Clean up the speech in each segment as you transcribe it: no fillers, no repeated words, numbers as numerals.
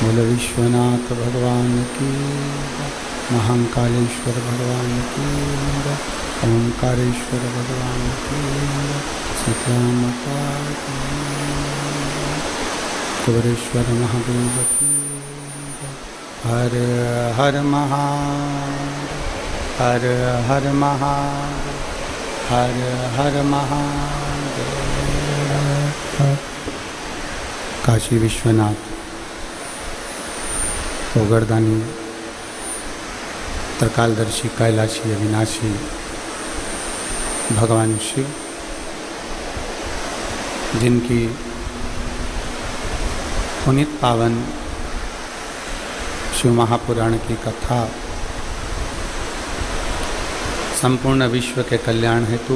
बोलो विश्वनाथ भगवान की, महाकालेश्वर भगवान की, ओंकारेश्वर भगवान की, सीता माता की, कुबेरेश्वर महादेव की। हर हर महादेव, हर हर महादेव, हर हर महादेव। काशी विश्वनाथ ओगरदानी त्रिकालदर्शी कैलाशी अविनाशी भगवान शिव, जिनकी पुनीत पावन शिव महापुराण की कथा संपूर्ण विश्व के कल्याण हेतु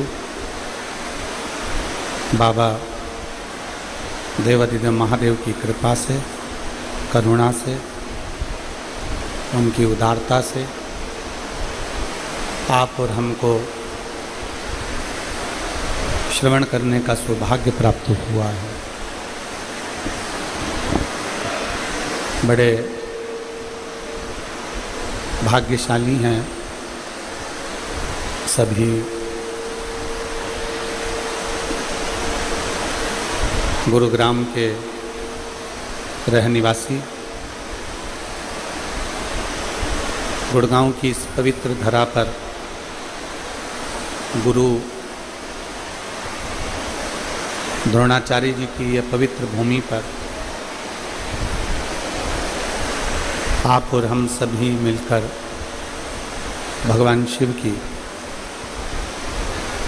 बाबा देवाधिदेव महादेव की कृपा से, करुणा से, उनकी उदारता से आप और हमको श्रवण करने का सौभाग्य प्राप्त हुआ है। बड़े भाग्यशाली हैं सभी गुरुग्राम के रहनिवासी, गुड़गांव की इस पवित्र धरा पर गुरु द्रोणाचार्य जी की यह पवित्र भूमि पर आप और हम सभी मिलकर भगवान शिव की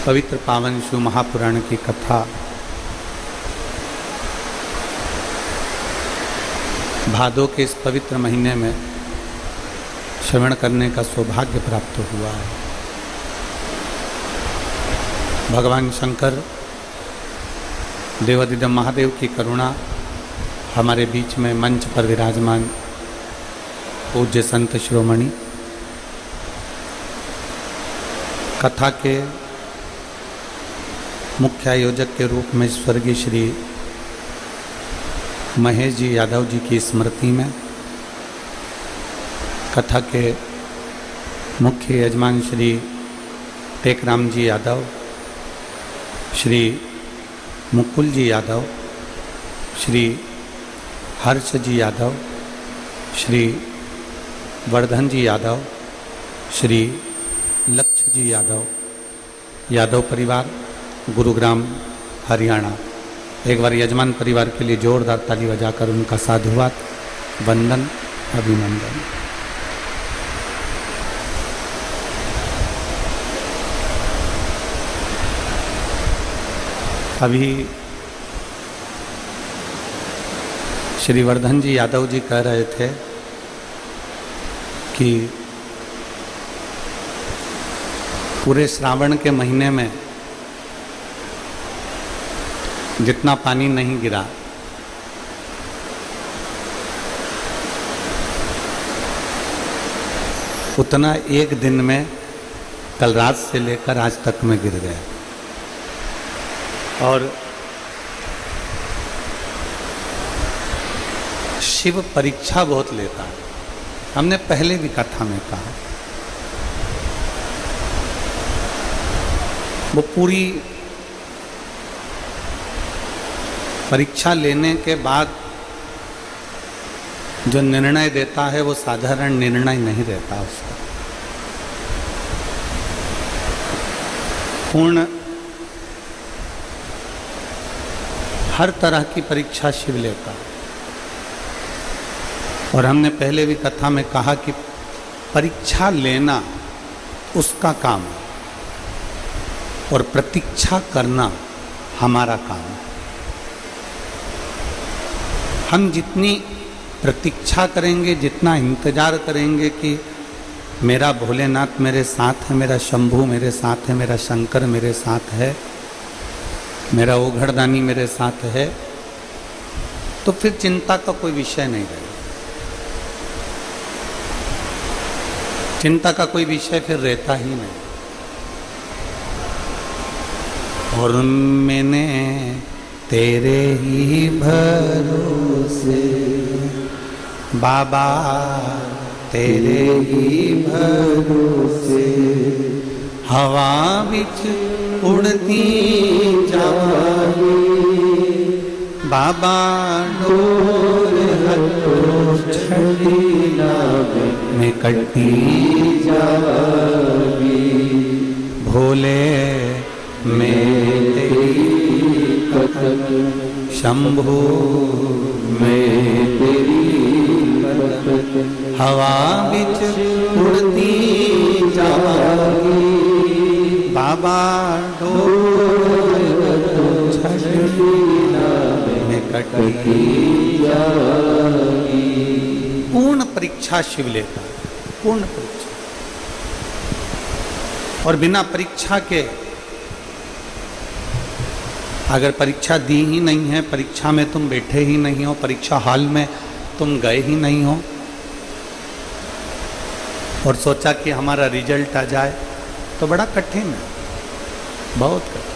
पवित्र पावन शिव महापुराण की कथा भादों के इस पवित्र महीने में श्रवण करने का सौभाग्य प्राप्त हुआ है। भगवान शंकर देवादिदेव महादेव की करुणा हमारे बीच में मंच पर विराजमान पूज्य संत शिरोमणि कथा के मुख्य आयोजक के रूप में स्वर्गीय श्री महेश जी यादव जी की स्मृति में कथा के मुख्य यजमान श्री टेकराम जी यादव, श्री मुकुल जी यादव, श्री हर्ष जी यादव, श्री वर्धन जी यादव, श्री लक्ष्य जी यादव, यादव परिवार गुरुग्राम हरियाणा। एक बार यजमान परिवार के लिए जोरदार ताली बजाकर उनका साधुवाद, वंदन, अभिनंदन। अभी श्री वर्धन जी यादव जी कह रहे थे कि पूरे श्रावण के महीने में जितना पानी नहीं गिरा उतना एक दिन में कल रात से लेकर आज तक में गिर गया। और शिव परीक्षा बहुत लेता है। हमने पहले भी कथा में कहा, वो पूरी परीक्षा लेने के बाद जो निर्णय देता है वो साधारण निर्णय नहीं रहता। उसका पूर्ण हर तरह की परीक्षा शिव लेता है। और हमने पहले भी कथा में कहा कि परीक्षा लेना उसका काम है और प्रतीक्षा करना हमारा काम है। हम जितनी प्रतीक्षा करेंगे, जितना इंतजार करेंगे कि मेरा भोलेनाथ मेरे साथ है, मेरा शंभू मेरे साथ है, मेरा शंकर मेरे साथ है, मेरा ओघड़दानी मेरे साथ है, तो फिर चिंता का कोई विषय नहीं रहेगा। चिंता का कोई विषय फिर रहता ही नहीं। और मैंने तेरे ही भरोसे बाबा, तेरे ही भरोसे हवा बिच उड़ती जावागी बाबा, डोर हटो छड़ी लागे में कटी जावागी भोले में तेरी कथक, शंभू में तेरी कथक हवा बिच उड़ती जावागी बाबा, डोर छड़ी में कटी जावागी। पूर्ण परीक्षा शिव लेता है, पूर्ण परीक्षा। और बिना परीक्षा के अगर परीक्षा दी ही नहीं है, परीक्षा में तुम बैठे ही नहीं हो, परीक्षा हॉल में तुम गए ही नहीं हो और सोचा कि हमारा रिजल्ट आ जाए, तो बड़ा कठिन है, बहुत कठिन।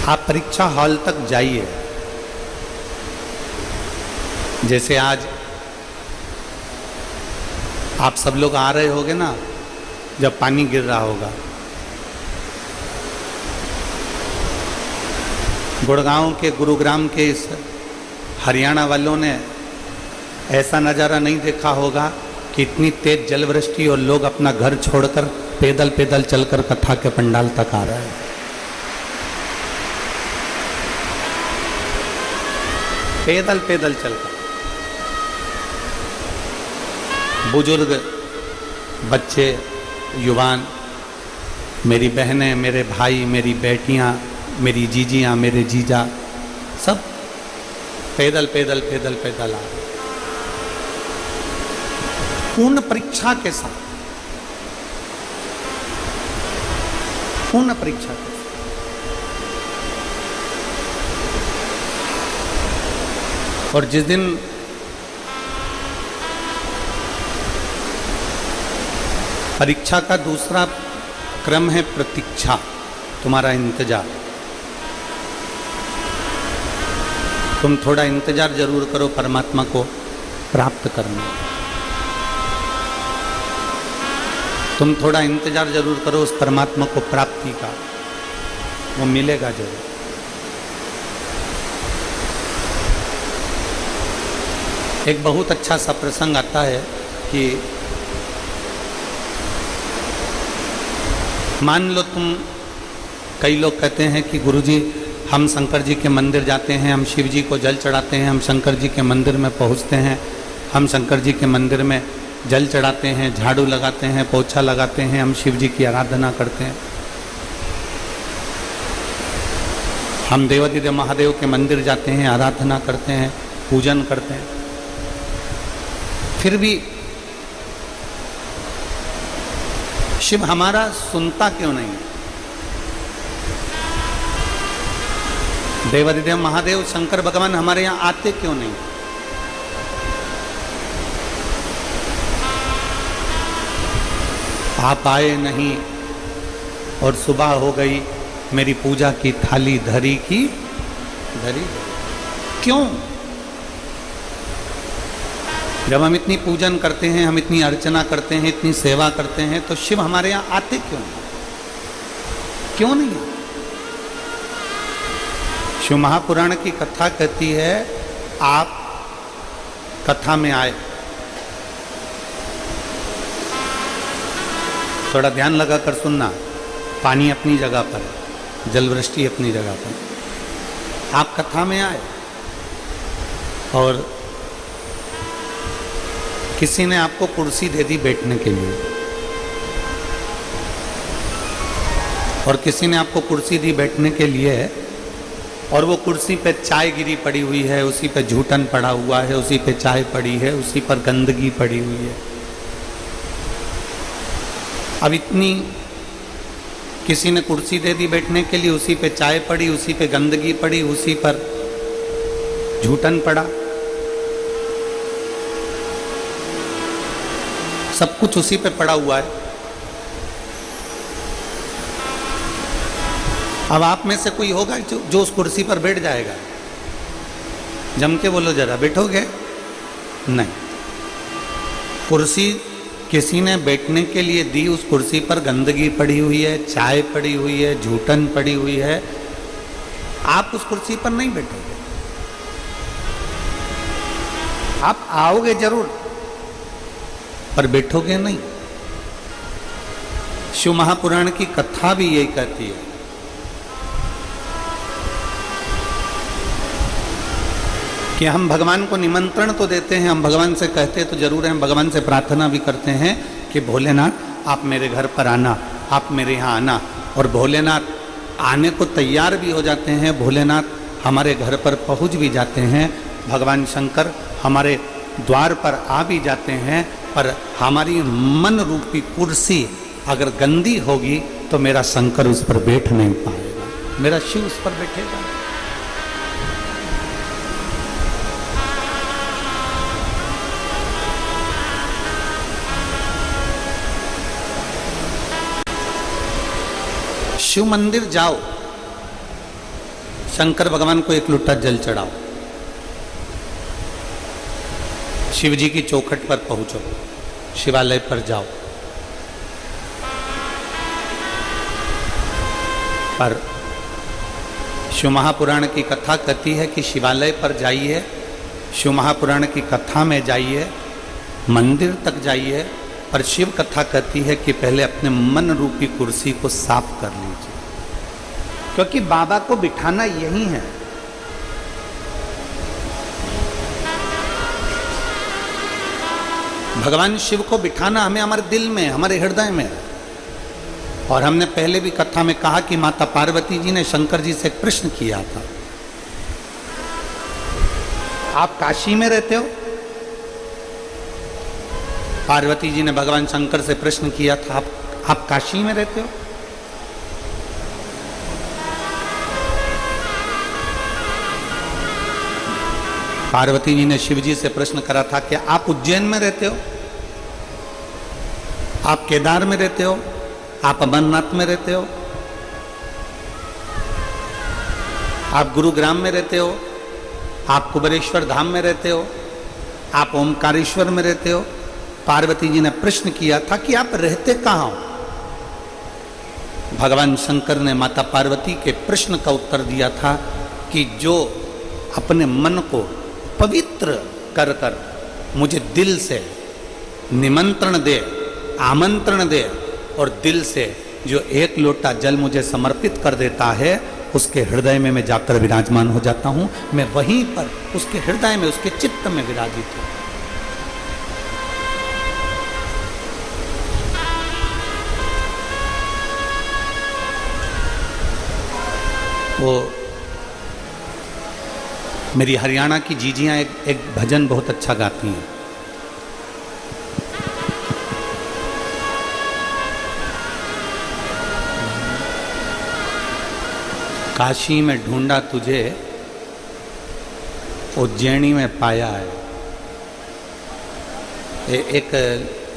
आप परीक्षा हॉल तक जाइए। जैसे आज आप सब लोग आ रहे होगे ना, जब पानी गिर रहा होगा, गुड़गांव के, गुरुग्राम के इस हरियाणा वालों ने ऐसा नज़ारा नहीं देखा होगा कि इतनी तेज जलवृष्टि और लोग अपना घर छोड़कर पैदल पैदल चलकर कथा के पंडाल तक आ रहे हैं। पैदल पैदल चलकर बुजुर्ग, बच्चे, युवान, मेरी बहनें, मेरे भाई, मेरी बेटियां, मेरी जीजियां, मेरे जीजा, सब पैदल पैदल पैदल पैदल आ रहे, पूर्ण परीक्षा के साथ, पूर्ण परीक्षा के साथ। और जिस दिन परीक्षा का दूसरा क्रम है प्रतीक्षा, तुम्हारा इंतजार, तुम थोड़ा इंतजार जरूर करो परमात्मा को प्राप्त करने, तुम थोड़ा इंतजार जरूर करो उस परमात्मा को प्राप्ति का, वो मिलेगा जरूर। एक बहुत अच्छा सा प्रसंग आता है कि मान लो तुम, कई लोग कहते हैं कि गुरुजी हम शंकर जी के मंदिर जाते हैं, हम शिव जी को जल चढ़ाते हैं, हम शंकर जी के मंदिर में पहुंचते हैं, हम शंकर जी के मंदिर में जल चढ़ाते हैं, झाड़ू लगाते हैं, पोछा लगाते हैं, हम शिव जी की आराधना करते हैं, हम देवादिदेव महादेव के मंदिर जाते हैं, आराधना करते हैं, पूजन करते हैं, फिर भी शिव हमारा सुनता क्यों नहीं? देवादिदेव महादेव शंकर भगवान हमारे यहां आते क्यों नहीं? आप आए नहीं और सुबह हो गई, मेरी पूजा की थाली धरी की धरी, क्यों? जब हम इतनी पूजन करते हैं, हम इतनी अर्चना करते हैं, इतनी सेवा करते हैं, तो शिव हमारे यहां आते क्यों नहीं? क्यों नहीं? शिव महापुराण की कथा कहती है, आप कथा में आए, थोड़ा ध्यान लगाकर सुनना, पानी अपनी जगह पर है, जलवृष्टि अपनी जगह पर, आप कथा में आए और किसी ने आपको कुर्सी दे दी बैठने के लिए, और किसी ने आपको कुर्सी दी बैठने के लिए, और वो कुर्सी पे चाय गिरी पड़ी हुई है, उसी पे झूठन पड़ा हुआ है, उसी पे चाय पड़ी है, उसी पर गंदगी पड़ी हुई है। अब इतनी, किसी ने कुर्सी दे दी बैठने के लिए, उसी पे चाय पड़ी, उसी पे गंदगी पड़ी, उसी पर झूठन पड़ा, सब कुछ उसी पे पड़ा हुआ है। अब आप में से कोई होगा जो उस कुर्सी पर बैठ जाएगा? जम के बोलो जरा, बैठोगे? नहीं। कुर्सी किसी ने बैठने के लिए दी, उस कुर्सी पर गंदगी पड़ी हुई है, चाय पड़ी हुई है, झूठन पड़ी हुई है, आप उस कुर्सी पर नहीं बैठोगे। आप आओगे जरूर पर बैठोगे नहीं। शिव महापुराण की कथा भी यही कहती है कि हम भगवान को निमंत्रण तो देते हैं, हम भगवान से कहते तो जरूर हैं, हम भगवान से प्रार्थना भी करते हैं कि भोलेनाथ आप मेरे घर पर आना, आप मेरे यहाँ आना, और भोलेनाथ आने को तैयार भी हो जाते हैं, भोलेनाथ हमारे घर पर पहुँच भी जाते हैं, भगवान शंकर हमारे द्वार पर आ भी जाते हैं, पर हमारी मन रूपी कुर्सी अगर गंदी होगी तो मेरा शंकर उस पर बैठ नहीं पाएगा, मेरा शिव उस पर बैठेगा। शिव मंदिर जाओ, शंकर भगवान को एक लोटा जल चढ़ाओ, शिव जी की चौखट पर पहुंचो, शिवालय पर जाओ, पर शिव महापुराण की कथा कहती है कि शिवालय पर जाइए, शिव महापुराण की कथा में जाइए, मंदिर तक जाइए, पर शिव कथा कहती है कि पहले अपने मन रूपी कुर्सी को साफ कर लीजिए, क्योंकि बाबा को बिठाना यही है। भगवान शिव को बिठाना हमें हमारे दिल में, हमारे हृदय में। और हमने पहले भी कथा में कहा कि माता पार्वती जी ने शंकर जी से एक प्रश्न किया था, आप काशी में रहते हो? पार्वती जी ने भगवान शंकर से प्रश्न किया था, आप काशी में रहते हो? पार्वती जी ने शिव जी से प्रश्न करा था कि आप उज्जैन में रहते हो? आप केदार में रहते हो? आप अमरनाथ में रहते हो? आप गुरुग्राम में रहते हो? आप कुबेरेश्वर धाम में रहते हो? आप ओमकारेश्वर में रहते हो? पार्वती जी ने प्रश्न किया था कि आप रहते कहाँ हो? भगवान शंकर ने माता पार्वती के प्रश्न का उत्तर दिया था कि जो अपने मन को पवित्र कर कर मुझे दिल से निमंत्रण दे, आमंत्रण दे और दिल से जो एक लोटा जल मुझे समर्पित कर देता है, उसके हृदय में मैं जाकर विराजमान हो जाता हूँ। मैं वहीं पर उसके हृदय में, उसके चित्त में विराजित हूँ। वो मेरी हरियाणा की जीजियाँ एक भजन बहुत अच्छा गाती हैं। काशी में ढूंढा तुझे, उज्जैनी में पाया है। एक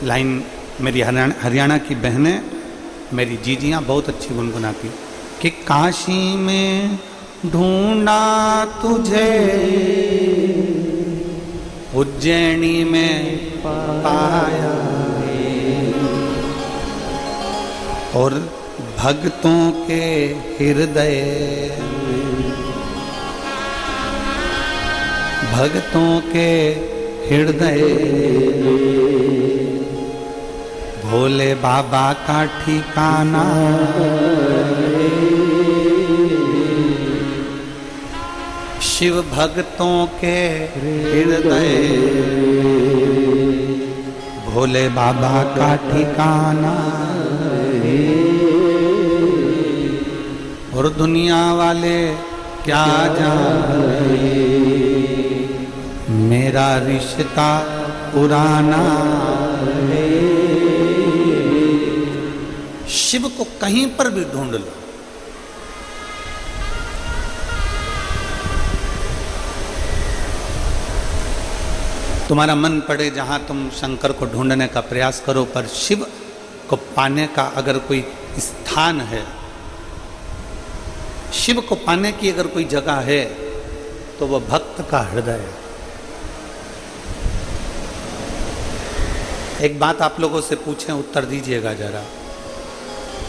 लाइन मेरी हरियाणा की बहनें, मेरी जीजियाँ बहुत अच्छी गुनगुनाती कि काशी में ढूंढा तुझे, उज्जैनी में पाया और भक्तों के हृदय, भक्तों के हृदय भोले बाबा का ठिकाना। शिव भक्तों के हृदय भोले बाबा का ठिकाना। और दुनिया वाले क्या जाने मेरा रिश्ता पुराना। शिव को कहीं पर भी ढूंढ लो, तुम्हारा मन पड़े जहां तुम शंकर को ढूंढने का प्रयास करो, पर शिव को पाने का अगर कोई स्थान है, शिव को पाने की अगर कोई जगह है, तो वह भक्त का हृदय है। एक बात आप लोगों से पूछें, उत्तर दीजिएगा जरा।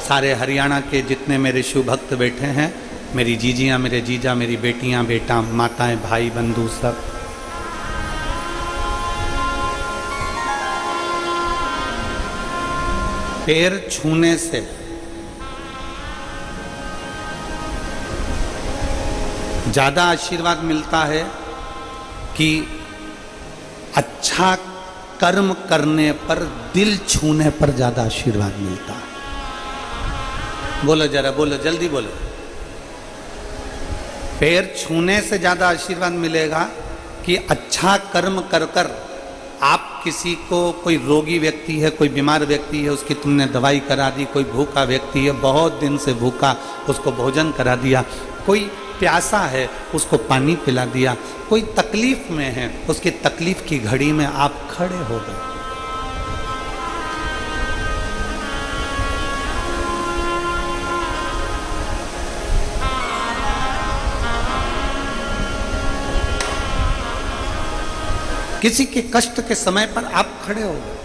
सारे हरियाणा के जितने मेरे शिव भक्त बैठे हैं, मेरी जीजियाँ, मेरे जीजा, मेरी बेटियाँ, बेटा, माताएं, भाई, बंधु सब, पैर छूने से ज्यादा आशीर्वाद मिलता है कि अच्छा कर्म करने पर, दिल छूने पर ज्यादा आशीर्वाद मिलता है। बोलो जरा, बोलो जल्दी बोलो। पैर छूने से ज्यादा आशीर्वाद मिलेगा कि अच्छा कर्म कर कर आप किसी को, कोई रोगी व्यक्ति है, कोई बीमार व्यक्ति है, उसकी तुमने दवाई करा दी, कोई भूखा व्यक्ति है, बहुत दिन से भूखा, उसको भोजन करा दिया, कोई प्यासा है, उसको पानी पिला दिया, कोई तकलीफ में है, उसकी तकलीफ की घड़ी में आप खड़े हो गए। किसी के कष्ट के समय पर आप खड़े हो गए।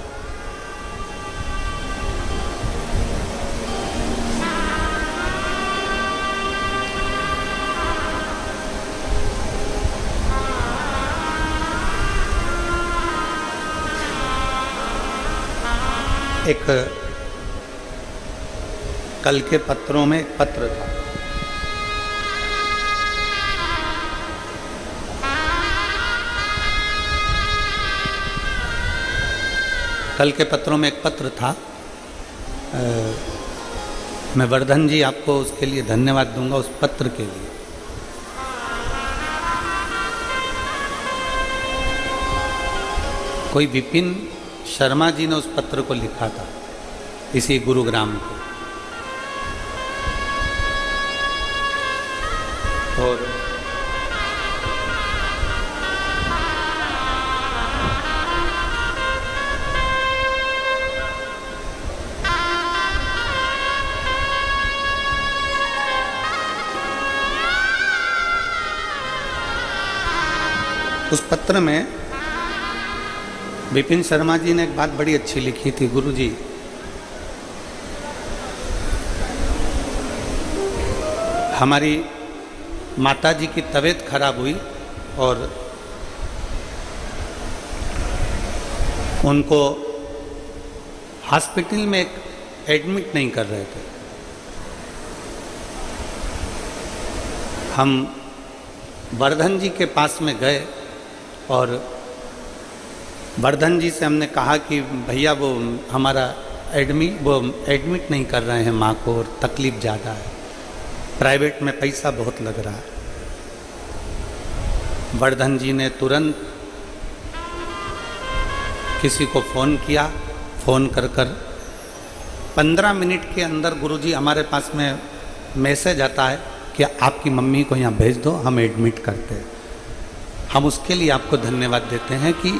एक कल के पत्रों में एक पत्र था, कल के पत्रों में एक पत्र था, मैं वर्धन जी आपको उसके लिए धन्यवाद दूंगा, उस पत्र के लिए। कोई विपिन शर्मा जी ने उस पत्र को लिखा था, इसी गुरुग्राम को। और उस पत्र में विपिन शर्मा जी ने एक बात बड़ी अच्छी लिखी थी। गुरु जी, हमारी माता जी की तबीयत खराब हुई और उनको हॉस्पिटल में एडमिट नहीं कर रहे थे। हम वर्धन जी के पास में गए और वर्धन जी से हमने कहा कि भैया वो हमारा एडमिट नहीं कर रहे हैं माँ को और तकलीफ़ ज़्यादा है, प्राइवेट में पैसा बहुत लग रहा है। वर्धन जी ने तुरंत किसी को फ़ोन किया, फ़ोन कर 15 मिनट के अंदर गुरुजी हमारे पास में मैसेज आता है कि आपकी मम्मी को यहाँ भेज दो, हम एडमिट करते हैं। हम उसके लिए आपको धन्यवाद देते हैं कि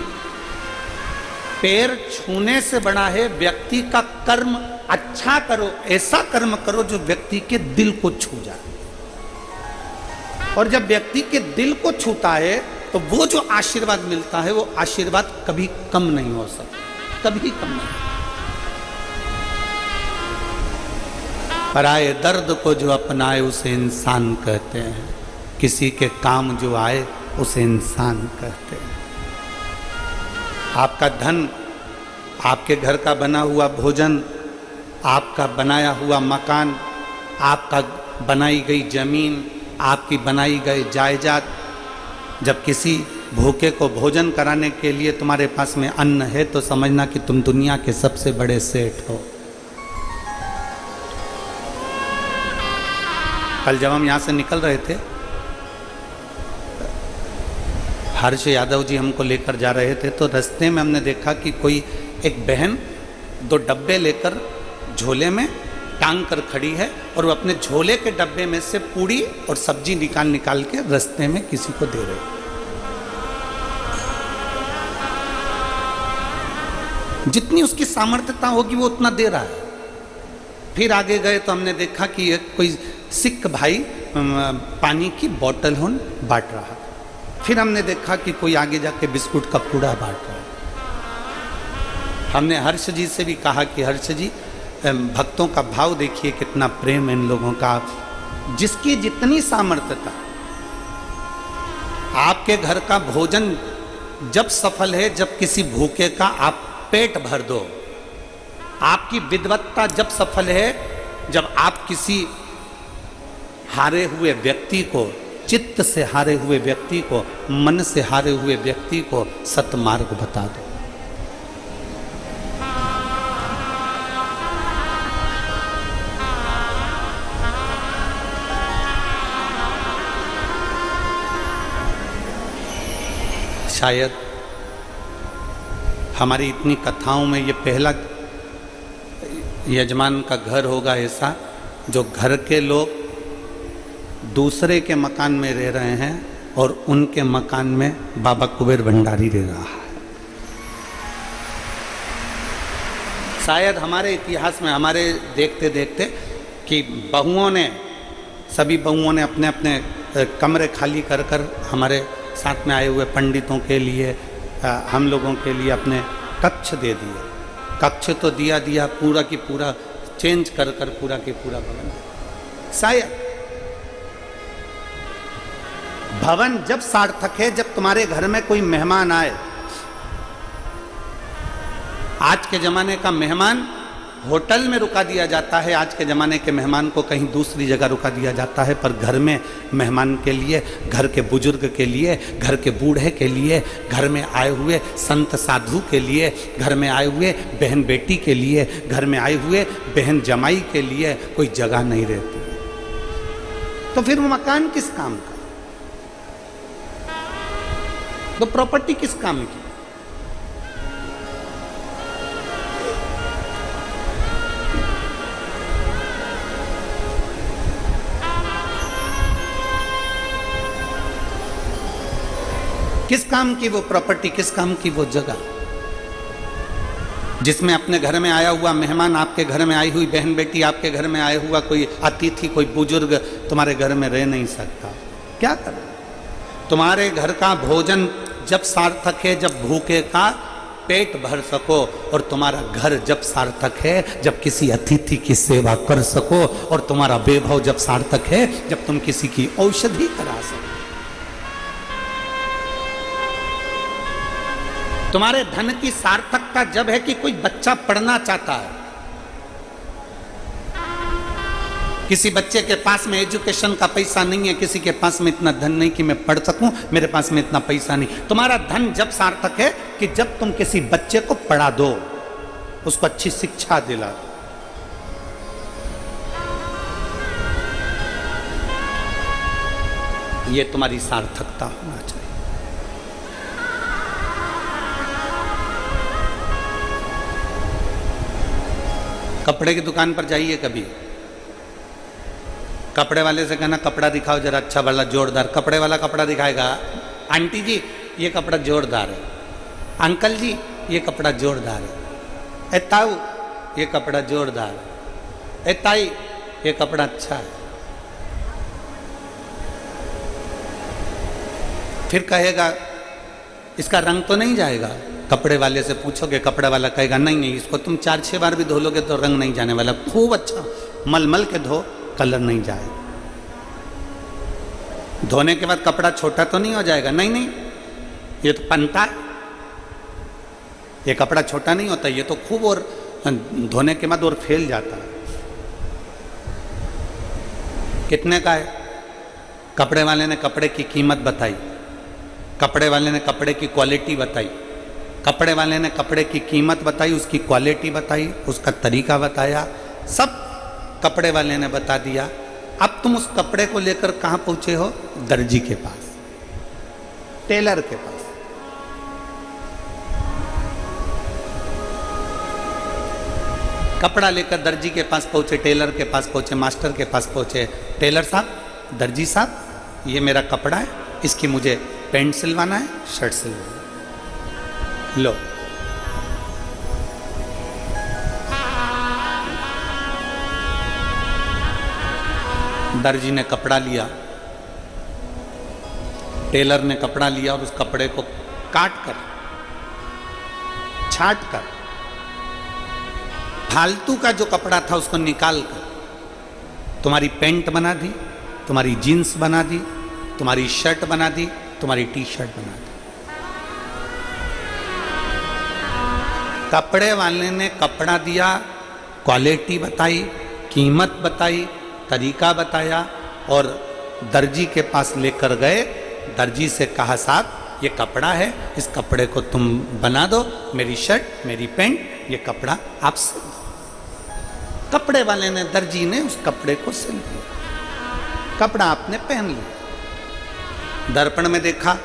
पैर छूने से बड़ा है व्यक्ति का कर्म। अच्छा करो, ऐसा कर्म करो जो व्यक्ति के दिल को छू जाए। और जब व्यक्ति के दिल को छूता है तो वो जो आशीर्वाद मिलता है वो आशीर्वाद कभी कम नहीं हो सकता, कभी कम नहीं। पराए दर्द को जो अपनाए उसे इंसान कहते हैं, किसी के काम जो आए उसे इंसान कहते हैं। आपका धन, आपके घर का बना हुआ भोजन, आपका बनाया हुआ मकान, आपका बनाई गई जमीन, आपकी बनाई गई जायदाद, जब किसी भूखे को भोजन कराने के लिए तुम्हारे पास में अन्न है तो समझना कि तुम दुनिया के सबसे बड़े सेठ हो। कल जब हम यहाँ से निकल रहे थे, हर्ष यादव जी हमको लेकर जा रहे थे, तो रास्ते में हमने देखा कि कोई एक बहन 2 डब्बे लेकर झोले में टांग कर खड़ी है और वो अपने झोले के डब्बे में से पूड़ी और सब्जी निकाल के रास्ते में किसी को दे रहे। जितनी उसकी सामर्थ्यता होगी वो उतना दे रहा है। फिर आगे गए तो हमने देखा कि एक कोई सिख भाई पानी की बोतल बांट रहा था। फिर हमने देखा कि कोई आगे जाके बिस्कुट का कूड़ा बांट रहा है। हमने हर्ष जी से भी कहा कि हर्ष जी, भक्तों का भाव देखिए, कितना प्रेम इन लोगों का। जिसकी जितनी सामर्थ्यता, आपके घर का भोजन जब सफल है जब किसी भूखे का आप पेट भर दो। आपकी विद्वत्ता जब सफल है जब आप किसी हारे हुए व्यक्ति को, चित्त से हारे हुए व्यक्ति को, मन से हारे हुए व्यक्ति को सतमार्ग बता दो। शायद हमारी इतनी कथाओं में ये पहला यजमान का घर होगा ऐसा, जो घर के लोग दूसरे के मकान में रह रहे हैं और उनके मकान में बाबा कुबेर भंडारी रह रहा है। शायद हमारे इतिहास में, हमारे देखते देखते कि सभी बहुओं ने अपने अपने कमरे खाली कर हमारे साथ में आए हुए पंडितों के लिए, हम लोगों के लिए अपने कक्ष दे दिए। कक्ष तो दिया पूरा की पूरा चेंज कर पूरा की पूरा भवन। शायद भवन जब सार्थक है जब तुम्हारे घर में कोई मेहमान आए। आज के जमाने का मेहमान होटल में रुका दिया जाता है, आज के ज़माने के मेहमान को कहीं दूसरी जगह रुका दिया जाता है, पर घर में मेहमान के लिए, घर के बुजुर्ग के लिए, घर के बूढ़े के लिए, घर में आए हुए संत साधु के लिए, घर में आए हुए बहन बेटी के लिए, घर में आए हुए बहन जमाई के लिए कोई जगह नहीं रहती। तो फिर वो मकान किस काम का, तो प्रॉपर्टी किस काम की? किस काम की वो प्रॉपर्टी, किस काम की वो जगह, जिसमें अपने घर में आया हुआ मेहमान, आपके घर में आई हुई बहन बेटी, आपके घर में आया हुआ कोई अतिथि, कोई बुजुर्ग तुम्हारे घर में रह नहीं सकता। क्या करें? तुम्हारे घर का भोजन जब सार्थक है जब भूखे का पेट भर सको, और तुम्हारा घर जब सार्थक है जब किसी अतिथि की सेवा कर सको, और तुम्हारा वैभव जब सार्थक है जब तुम किसी की औषधि करा सको। तुम्हारे धन की सार्थकता जब है कि कोई बच्चा पढ़ना चाहता है, किसी बच्चे के पास में एजुकेशन का पैसा नहीं है, किसी के पास में इतना धन नहीं कि मैं पढ़ सकूं, मेरे पास में इतना पैसा नहीं। तुम्हारा धन जब सार्थक है कि जब तुम किसी बच्चे को पढ़ा दो, उसको अच्छी शिक्षा दिला दो। ये तुम्हारी सार्थकता होना चाहिए। कपड़े की दुकान पर जाइए कभी, कपड़े वाले से कहना कपड़ा दिखाओ जरा अच्छा वाला जोरदार, कपड़े वाला कपड़ा दिखाएगा, आंटी जी ये कपड़ा जोरदार है, अंकल जी ये कपड़ा जोरदार है, ए ताऊ ये कपड़ा जोरदार है, ए ताई ये कपड़ा अच्छा है। फिर कहेगा इसका रंग तो नहीं जाएगा, कपड़े वाले से पूछोगे, कपड़े वाला कहेगा नहीं नहीं इसको तुम 4-6 बार भी धो लोगे तो रंग नहीं जाने वाला, खूब अच्छा मल के धो, कलर नहीं जाएगा। धोने के बाद कपड़ा छोटा तो नहीं हो जाएगा, नहीं नहीं ये तो पनता है, ये कपड़ा छोटा नहीं होता, ये तो खूब और धोने के बाद और फैल जाता है। कितने का है? कपड़े वाले ने कपड़े की कीमत बताई, कपड़े वाले ने कपड़े की क्वालिटी बताई, कपड़े वाले ने कपड़े की कीमत बताई, उसकी क्वालिटी बताई, उसका तरीका बताया, सब कपड़े वाले ने बता दिया। अब तुम उस कपड़े को लेकर कहां पहुंचे हो? दर्जी के पास, टेलर के पास। कपड़ा लेकर दर्जी के पास पहुंचे, टेलर के पास पहुंचे, मास्टर के पास पहुंचे। टेलर साहब, दर्जी साहब, ये मेरा कपड़ा है, इसकी मुझे पैंट सिलवाना है, शर्ट सिलवाना है, लो। दर्जी ने कपड़ा लिया, टेलर ने कपड़ा लिया और उस कपड़े को काट कर, छाट कर, फालतू का जो कपड़ा था उसको निकाल कर तुम्हारी पैंट बना दी, तुम्हारी जीन्स बना दी, तुम्हारी शर्ट बना दी, तुम्हारी टी शर्ट बना दी। कपड़े वाले ने कपड़ा दिया, क्वालिटी बताई, कीमत बताई, तरीका बताया और दर्जी के पास लेकर गए। दर्जी से कहा साहब ये कपड़ा है, इस कपड़े को तुम बना दो, मेरी शर्ट मेरी पैंट, ये कपड़ा आप सिल दो। कपड़े वाले ने, दर्जी ने उस कपड़े को सिल दिया, कपड़ा आपने पहन लिया। दर्पण में देखा,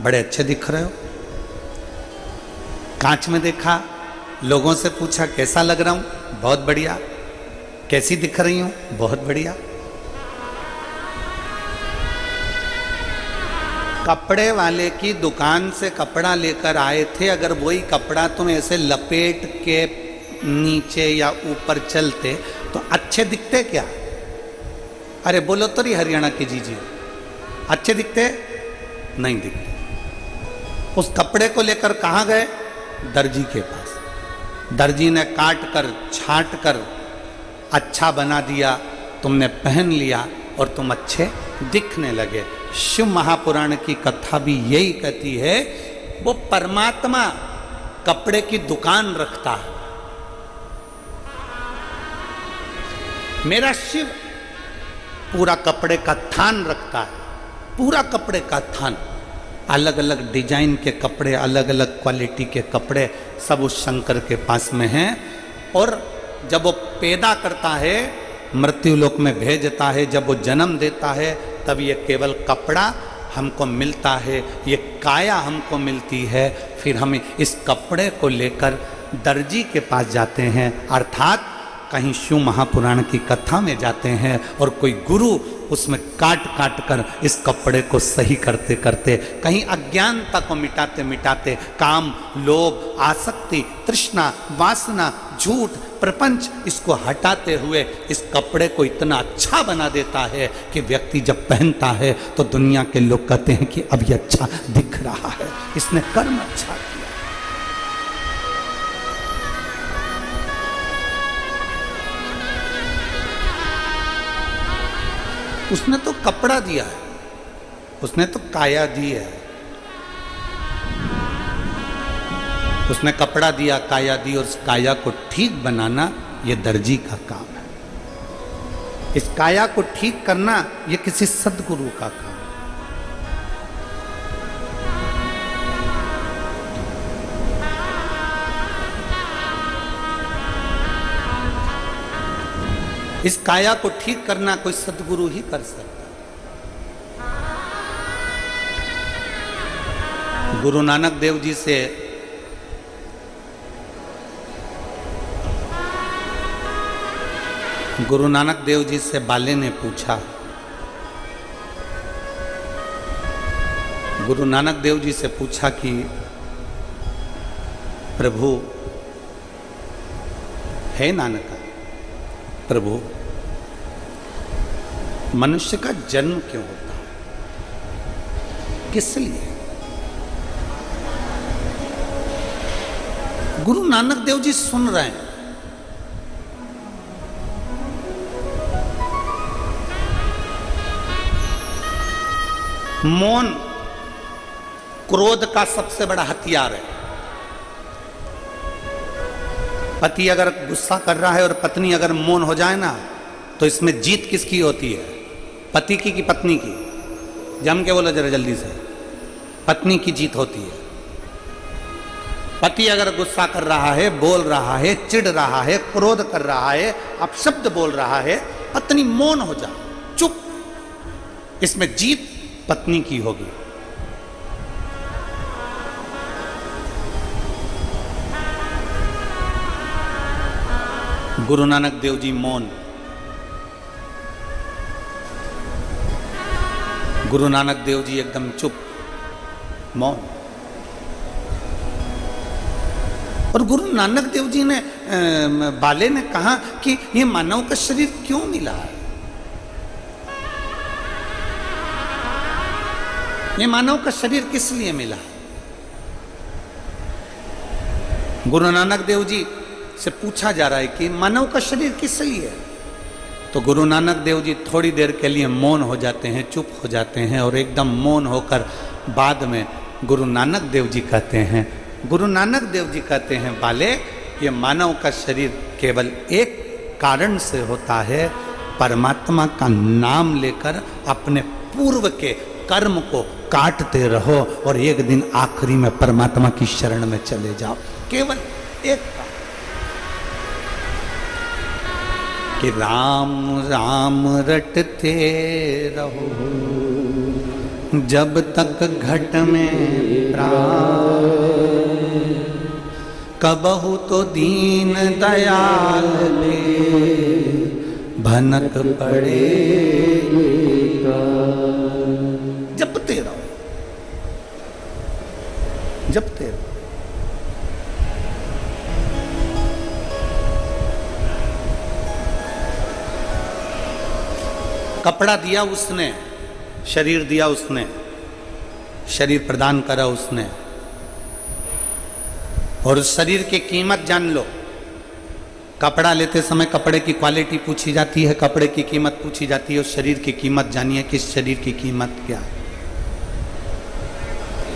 बड़े अच्छे दिख रहे हो। कांच में देखा, लोगों से पूछा कैसा लग रहा हूं? बहुत बढ़िया। कैसी दिख रही हूं? बहुत बढ़िया। कपड़े वाले की दुकान से कपड़ा लेकर आए थे, अगर वही कपड़ा तुम ऐसे लपेट के नीचे या ऊपर चलते तो अच्छे दिखते क्या? अरे बोलो तो रही हरियाणा की जीजी, अच्छे दिखते? नहीं दिखते। उस कपड़े को लेकर कहाँ गए? दर्जी के पास। दर्जी ने काट कर छांट कर अच्छा बना दिया, तुमने पहन लिया और तुम अच्छे दिखने लगे। शिव महापुराण की कथा भी यही कहती है, वो परमात्मा कपड़े की दुकान रखता है, मेरा शिव पूरा कपड़े का थान रखता है, पूरा कपड़े का थान, अलग अलग डिजाइन के कपड़े, अलग अलग क्वालिटी के कपड़े सब उस शंकर के पास में हैं। और जब वो पैदा करता है, मृत्यु लोक में भेजता है, जब वो जन्म देता है, तब ये केवल कपड़ा हमको मिलता है, ये काया हमको मिलती है। फिर हम इस कपड़े को लेकर दर्जी के पास जाते हैं, अर्थात कहीं शिव महापुराण की कथा में जाते हैं और कोई गुरु उसमें काट काट कर इस कपड़े को सही करते करते, कहीं अज्ञानता को मिटाते मिटाते, काम, लोभ, आसक्ति, तृष्णा, वासना, झूठ, प्रपंच, इसको हटाते हुए इस कपड़े को इतना अच्छा बना देता है कि व्यक्ति जब पहनता है तो दुनिया के लोग कहते हैं कि अब ये अच्छा दिख रहा है, इसने कर्म अच्छा किया। उसने तो कपड़ा दिया है, उसने तो काया दी है, उसने कपड़ा दिया, काया दी, और उस काया को ठीक बनाना ये दर्जी का काम है। इस काया को ठीक करना ये किसी सद्गुरु का काम है। इस काया को ठीक करना कोई सद्गुरु ही कर सकता है। गुरु नानक देव जी से बाले ने पूछा, गुरु नानक देव जी से पूछा कि प्रभु, है नानका, प्रभु मनुष्य का जन्म क्यों होता है, किस लिए? गुरु नानक देव जी सुन रहे हैं। मौन क्रोध का सबसे बड़ा हथियार है। पति अगर गुस्सा कर रहा है और पत्नी अगर मौन हो जाए ना, तो इसमें जीत किसकी होती है? पति की कि पत्नी की? जम के बोलो जरा जल्दी से। पत्नी की जीत होती है। पति अगर गुस्सा कर रहा है, बोल रहा है, चिढ़ रहा है, क्रोध कर रहा है, अपशब्द बोल रहा है, पत्नी मौन हो जाए, चुप, इसमें जीत पत्नी की होगी। गुरु नानक देव जी मौन, गुरु नानक देव जी एकदम चुप, मौन। और गुरु नानक देव जी ने बाले ने कहा कि ये मानव का शरीर क्यों मिला है, ये मानव का शरीर किस लिए मिला? गुरु नानक देव जी से पूछा जा रहा है कि मानव का शरीर किस लिए है? तो गुरु नानक देव जी थोड़ी देर के लिए मौन हो जाते हैं, चुप हो जाते हैं, और एकदम मौन होकर बाद में गुरु नानक देव जी कहते हैं, गुरु नानक देव जी कहते हैं, बाले, ये मानव का शरीर केवल एक कारण से होता है, परमात्मा का नाम लेकर अपने पूर्व के कर्म को काटते रहो और एक दिन आखिरी में परमात्मा की शरण में चले जाओ। केवल एक काम कि राम राम रटते रहो जब तक घट में प्राण, कबहु तो दीन दयाल के भनक पड़ेगा। जपते रहो, जपते रहो। कपड़ा दिया उसने, शरीर दिया उसने, शरीर प्रदान करा उसने, और उस शरीर की कीमत जान लो। कपड़ा लेते समय कपड़े की क्वालिटी पूछी जाती है, कपड़े की कीमत पूछी जाती है, उस शरीर की कीमत जानिए कि इस शरीर की कीमत क्या है।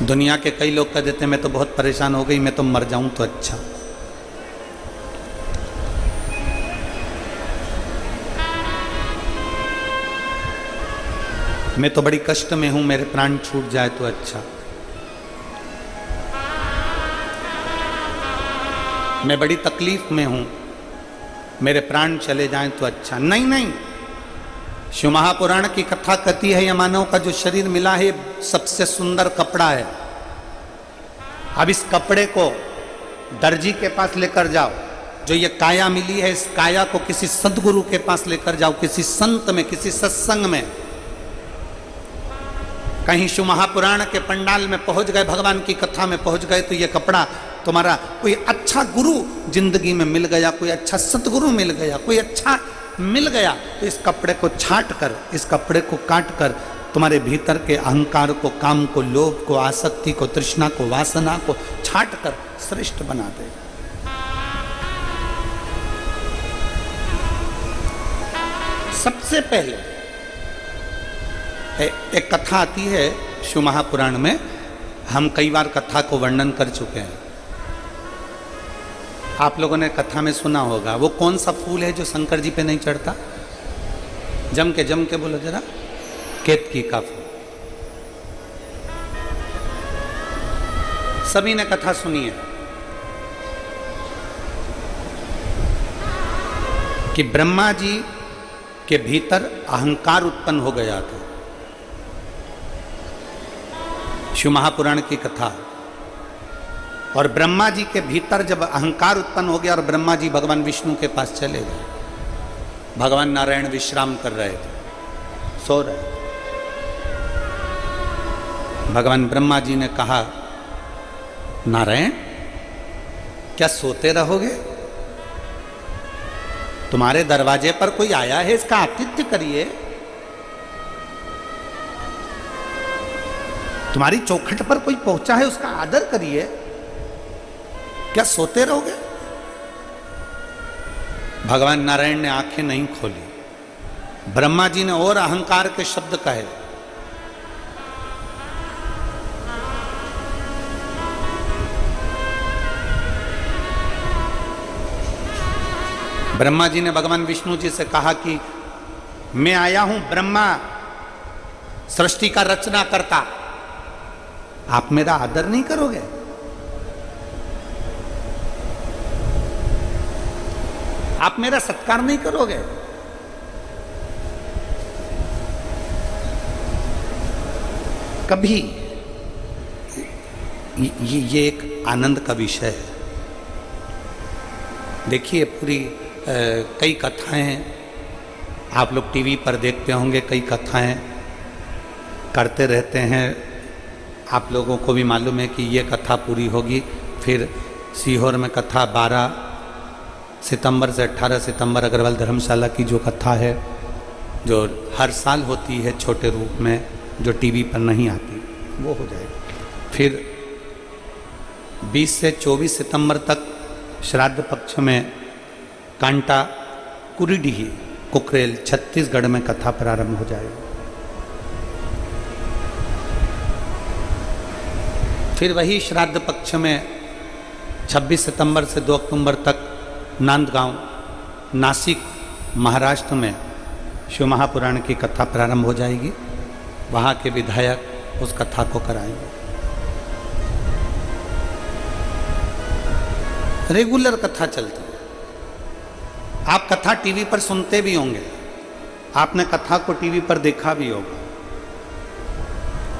दुनिया के कई लोग कह देते हैं मैं तो बहुत परेशान हो गई, मैं तो मर जाऊं तो अच्छा। मैं तो बड़ी कष्ट में हूं, मेरे प्राण छूट जाए तो अच्छा, मैं बड़ी तकलीफ में हूं, मेरे प्राण चले जाएं तो अच्छा। नहीं नहीं, शिव महापुराण की कथा कहती है, यह मानव का जो शरीर मिला है सबसे सुंदर कपड़ा है। अब इस कपड़े को दर्जी के पास लेकर जाओ, जो ये काया मिली है इस काया को किसी सदगुरु के पास लेकर जाओ, किसी संत में, किसी सत्संग में। कहीं शिव महापुराण के पंडाल में पहुंच गए, भगवान की कथा में पहुंच गए, तो ये कपड़ा तुम्हारा कोई अच्छा गुरु जिंदगी में मिल गया, कोई अच्छा सतगुरु मिल गया, कोई अच्छा मिल गया, तो इस कपड़े को छाट कर, इस कपड़े को काट कर तुम्हारे भीतर के अहंकार को, काम को, लोभ को, आसक्ति को, तृष्णा को, वासना को छाट कर श्रेष्ठ बना दे। सबसे पहले एक कथा आती है शिव महापुराण में, हम कई बार कथा को वर्णन कर चुके हैं, आप लोगों ने कथा में सुना होगा। वो कौन सा फूल है जो शंकर जी पे नहीं चढ़ता? जम के बोलो जरा, केतकी का फूल। सभी ने कथा सुनी है कि ब्रह्मा जी के भीतर अहंकार उत्पन्न हो गया था। शिव महापुराण की कथा। और ब्रह्मा जी के भीतर जब अहंकार उत्पन्न हो गया और ब्रह्मा जी भगवान विष्णु के पास चले गए, भगवान नारायण विश्राम कर रहे थे, सो रहे। भगवान ब्रह्मा जी ने कहा, नारायण क्या सोते रहोगे? तुम्हारे दरवाजे पर कोई आया है, इसका आतिथ्य करिए। तुम्हारी चौखट पर कोई पहुंचा है, उसका आदर करिए। क्या सोते रहोगे? भगवान नारायण ने आंखें नहीं खोली। ब्रह्मा जी ने और अहंकार के शब्द कहे। ब्रह्मा जी ने भगवान विष्णु जी से कहा कि मैं आया हूं ब्रह्मा, सृष्टि का रचना करता, आप मेरा आदर नहीं करोगे? आप मेरा सत्कार नहीं करोगे? कभी ये एक आनंद का विषय है। देखिए पूरी कई कथाएं आप लोग टीवी पर देखते होंगे, कई कथाएं करते रहते हैं। आप लोगों को भी मालूम है कि ये कथा पूरी होगी, फिर सीहोर में कथा 12 सितंबर से 18 सितंबर अग्रवाल धर्मशाला की जो कथा है, जो हर साल होती है छोटे रूप में, जो टीवी पर नहीं आती, वो हो जाएगी। फिर 20 से 24 सितंबर तक श्राद्ध पक्ष में कांटा कुरीडीही कुकरेल छत्तीसगढ़ में कथा प्रारंभ हो जाएगी। फिर वही श्राद्ध पक्ष में 26 सितंबर से 2 अक्टूबर तक नांदगांव नासिक महाराष्ट्र में शिव महापुराण की कथा प्रारंभ हो जाएगी। वहाँ के विधायक उस कथा को कराएंगे। रेगुलर कथा चलती है। आप कथा टीवी पर सुनते भी होंगे, आपने कथा को टीवी पर देखा भी होगा,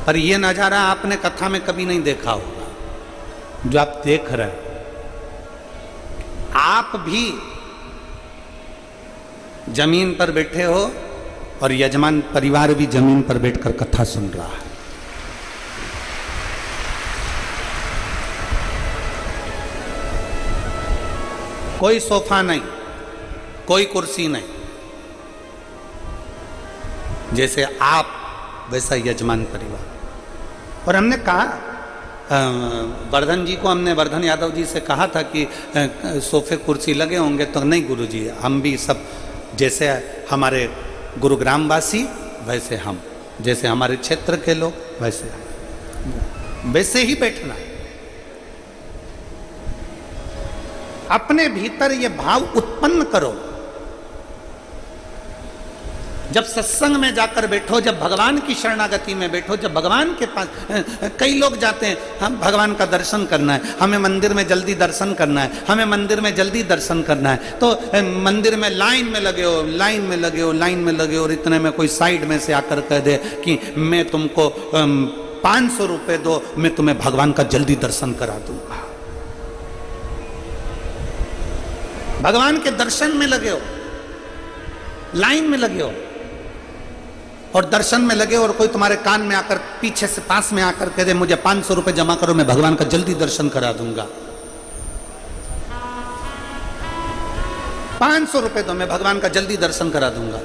पर यह नजारा आपने कथा में कभी नहीं देखा होगा जो आप देख रहे हैं। आप भी जमीन पर बैठे हो और यजमान परिवार भी जमीन पर बैठकर कथा सुन रहा है। कोई सोफा नहीं, कोई कुर्सी नहीं, जैसे आप वैसा यजमान परिवार। और हमने कहा, वर्धन जी को, हमने वर्धन यादव जी से कहा था कि सोफे कुर्सी लगे होंगे, तो नहीं गुरुजी, हम भी सब जैसे हमारे गुरुग्राम वासी वैसे हम, जैसे हमारे क्षेत्र के लोग वैसे हम, वैसे ही बैठना। अपने भीतर ये भाव उत्पन्न करो जब सत्संग में जाकर बैठो, जब भगवान की शरणागति में बैठो, जब भगवान के पास, कई लोग जाते हैं हम भगवान का दर्शन करना है, हमें मंदिर में जल्दी दर्शन करना है, हमें मंदिर में जल्दी दर्शन करना है, तो मंदिर में लाइन में लगे हो, लाइन में लगे हो, लाइन में लगे हो, और इतने में कोई साइड में से आकर कह दे कि मैं तुमको 500 रुपए दो, मैं तुम्हें भगवान का जल्दी दर्शन करा दूंगा। भगवान के दर्शन में लगे हो, लाइन में लगे हो, और दर्शन में लगे और कोई तुम्हारे कान में आकर पीछे से पास में आकर कह दे मुझे 500 रुपए जमा करो, मैं भगवान का जल्दी दर्शन करा दूंगा। 500 रुपए दो, मैं भगवान का जल्दी दर्शन करा दूंगा।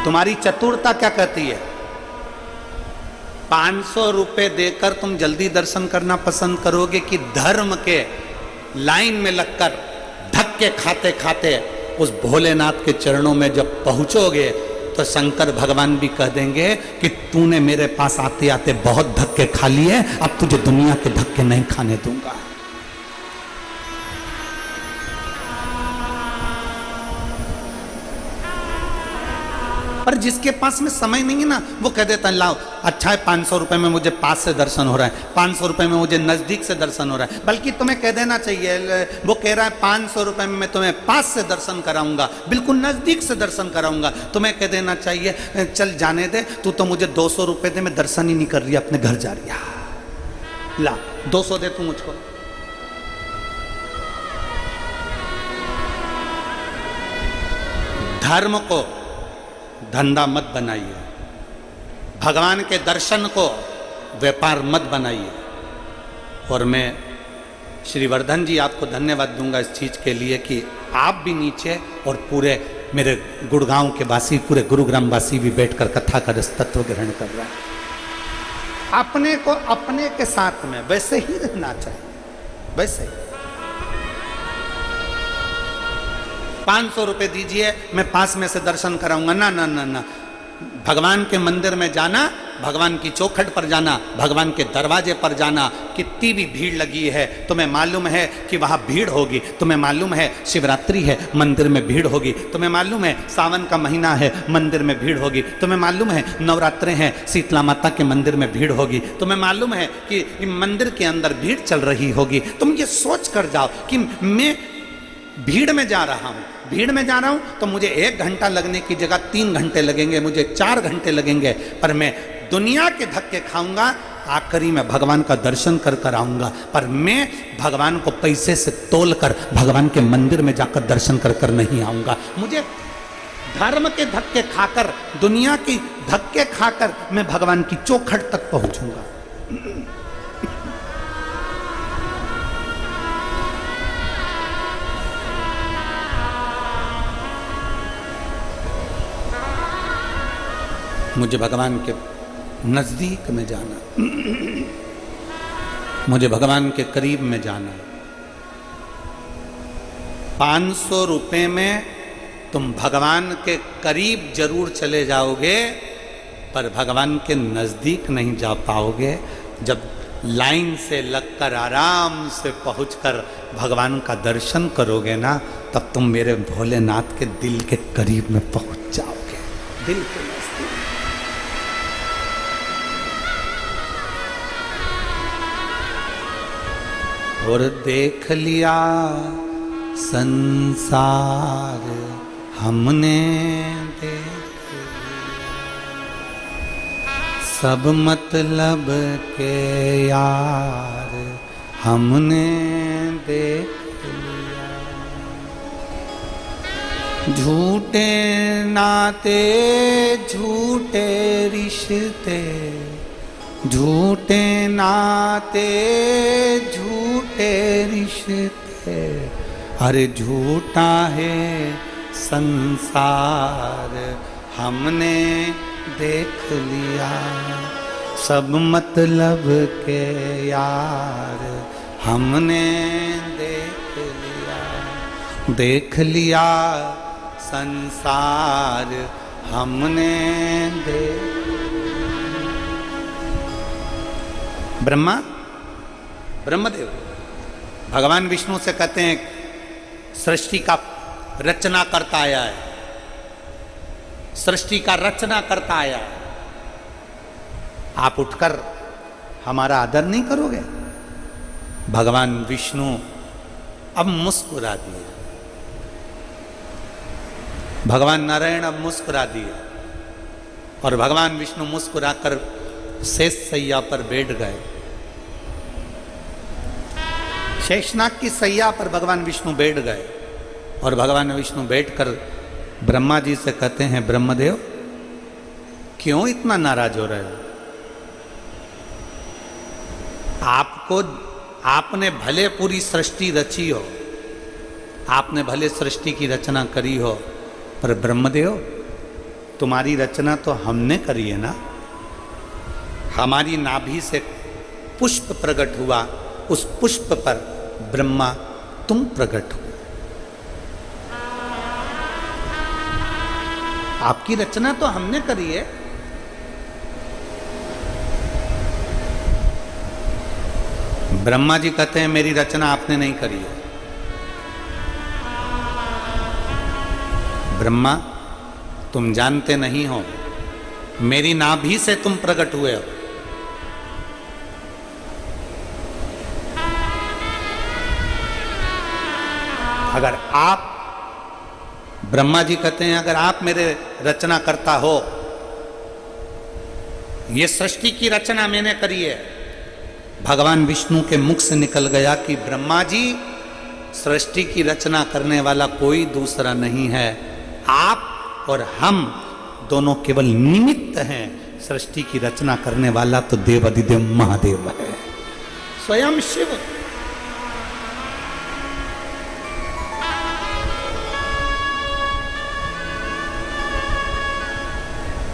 तुम्हारी चतुरता क्या कहती है? 500 रुपए देकर तुम जल्दी दर्शन करना पसंद करोगे कि धर्म के लाइन में लगकर धक्के खाते खाते उस भोलेनाथ के चरणों में जब पहुंचोगे तो शंकर भगवान भी कह देंगे कि तूने मेरे पास आते आते बहुत धक्के खा लिए, अब तुझे दुनिया के धक्के नहीं खाने दूंगा। पर जिसके पास में समय नहीं है ना, वो कह देता है लाओ, अच्छा है 500 रुपए में मुझे पास से दर्शन हो रहा है, 500 रुपए में मुझे नजदीक से दर्शन हो रहा है। बल्कि तुम्हें कह देना चाहिए, वो कह रहा है 500 रुपए में मैं तुम्हें पास से दर्शन कराऊंगा, बिल्कुल नजदीक से दर्शन कराऊंगा। तुम्हें कह देना चाहिए चल जाने दे, तू तो मुझे 200 रुपए दे, मैं दर्शन ही नहीं कर रही, अपने घर जा रही है, ला 200 दे तू मुझको। धर्म को धंधा मत बनाइए, भगवान के दर्शन को व्यापार मत बनाइए। और मैं श्री वर्धन जी आपको धन्यवाद दूंगा इस चीज के लिए कि आप भी नीचे और पूरे मेरे गुड़गांव के वासी, पूरे गुरुग्राम वासी भी बैठकर कथा का रस तत्व ग्रहण कर रहा है। अपने को अपने के साथ में वैसे ही रहना चाहिए, वैसे ही। 500 रुपए दीजिए, मैं पास में से दर्शन कराऊंगा, ना ना ना ना। भगवान के मंदिर में जाना, भगवान की चौखट पर जाना, भगवान के दरवाजे पर जाना, कितनी भी भीड़ लगी है, तुम्हें मालूम है कि वहाँ भीड़ होगी, तुम्हें मालूम है शिवरात्रि है, मंदिर में भीड़ होगी, तुम्हें मालूम है सावन का महीना है, मंदिर में भीड़ होगी, तुम्हें मालूम है नवरात्रे हैं, शीतला माता के मंदिर में भीड़ होगी, तुम्हें मालूम है कि मंदिर के अंदर भीड़ चल रही होगी। तुम ये सोच कर जाओ कि मैं भीड़ में जा रहा हूं, भीड़ में जा रहा हूं तो मुझे 1 घंटा लगने की जगह 3 घंटे लगेंगे, मुझे 4 घंटे लगेंगे, पर मैं दुनिया के धक्के खाऊंगा, आखिरी में भगवान का दर्शन कर कर आऊंगा। पर मैं भगवान को पैसे से तोल कर भगवान के मंदिर में जाकर दर्शन कर कर नहीं आऊंगा। मुझे धर्म के धक्के खाकर, दुनिया की धक्के खाकर मैं भगवान की चौखट तक पहुंचूंगा। मुझे भगवान के नजदीक में जाना, मुझे भगवान के करीब में जाना। 500 रुपए में तुम भगवान के करीब जरूर चले जाओगे, पर भगवान के नजदीक नहीं जा पाओगे। जब लाइन से लगकर आराम से पहुंचकर भगवान का दर्शन करोगे ना, तब तुम मेरे भोलेनाथ के दिल के करीब में पहुंच जाओगे, दिल के नजदीक। और देख लिया संसार हमने, देख सब मतलब के यार हमने देख लिया। झूठे नाते झूठे रिश्ते, झूठे नाते झूठे रिश्ते, अरे झूठा है संसार हमने देख लिया। सब मतलब के यार हमने देख लिया, देख लिया संसार हमने देख। ब्रह्मा, ब्रह्मदेव भगवान विष्णु से कहते हैं सृष्टि का रचना करता आया है, सृष्टि का रचना करता आया है। आप उठकर हमारा आदर नहीं करोगे? भगवान विष्णु अब मुस्कुरा दिए, भगवान नारायण अब मुस्कुरा दिए और भगवान विष्णु मुस्कुराकर शेष सैया पर बैठ गए। शेषनाग की सैया पर भगवान विष्णु बैठ गए और भगवान विष्णु बैठकर ब्रह्मा जी से कहते हैं, ब्रह्मदेव क्यों इतना नाराज हो रहे हो? आपने भले पूरी सृष्टि रची हो, आपने भले सृष्टि की रचना करी हो, पर ब्रह्मदेव तुम्हारी रचना तो हमने करी है ना। हमारी नाभि से पुष्प प्रकट हुआ, उस पुष्प पर ब्रह्मा तुम प्रकट हुए। आपकी रचना तो हमने करी है। ब्रह्मा जी कहते हैं मेरी रचना आपने नहीं करी है। ब्रह्मा तुम जानते नहीं हो, मेरी नाभि से तुम प्रकट हुए हो। अगर आप, ब्रह्मा जी कहते हैं अगर आप मेरे रचना करता हो, ये सृष्टि की रचना मैंने करी है। भगवान विष्णु के मुख से निकल गया कि ब्रह्मा जी सृष्टि की रचना करने वाला कोई दूसरा नहीं है, आप और हम दोनों केवल निमित्त हैं। सृष्टि की रचना करने वाला तो देवाधिदेव महादेव है, स्वयं शिव।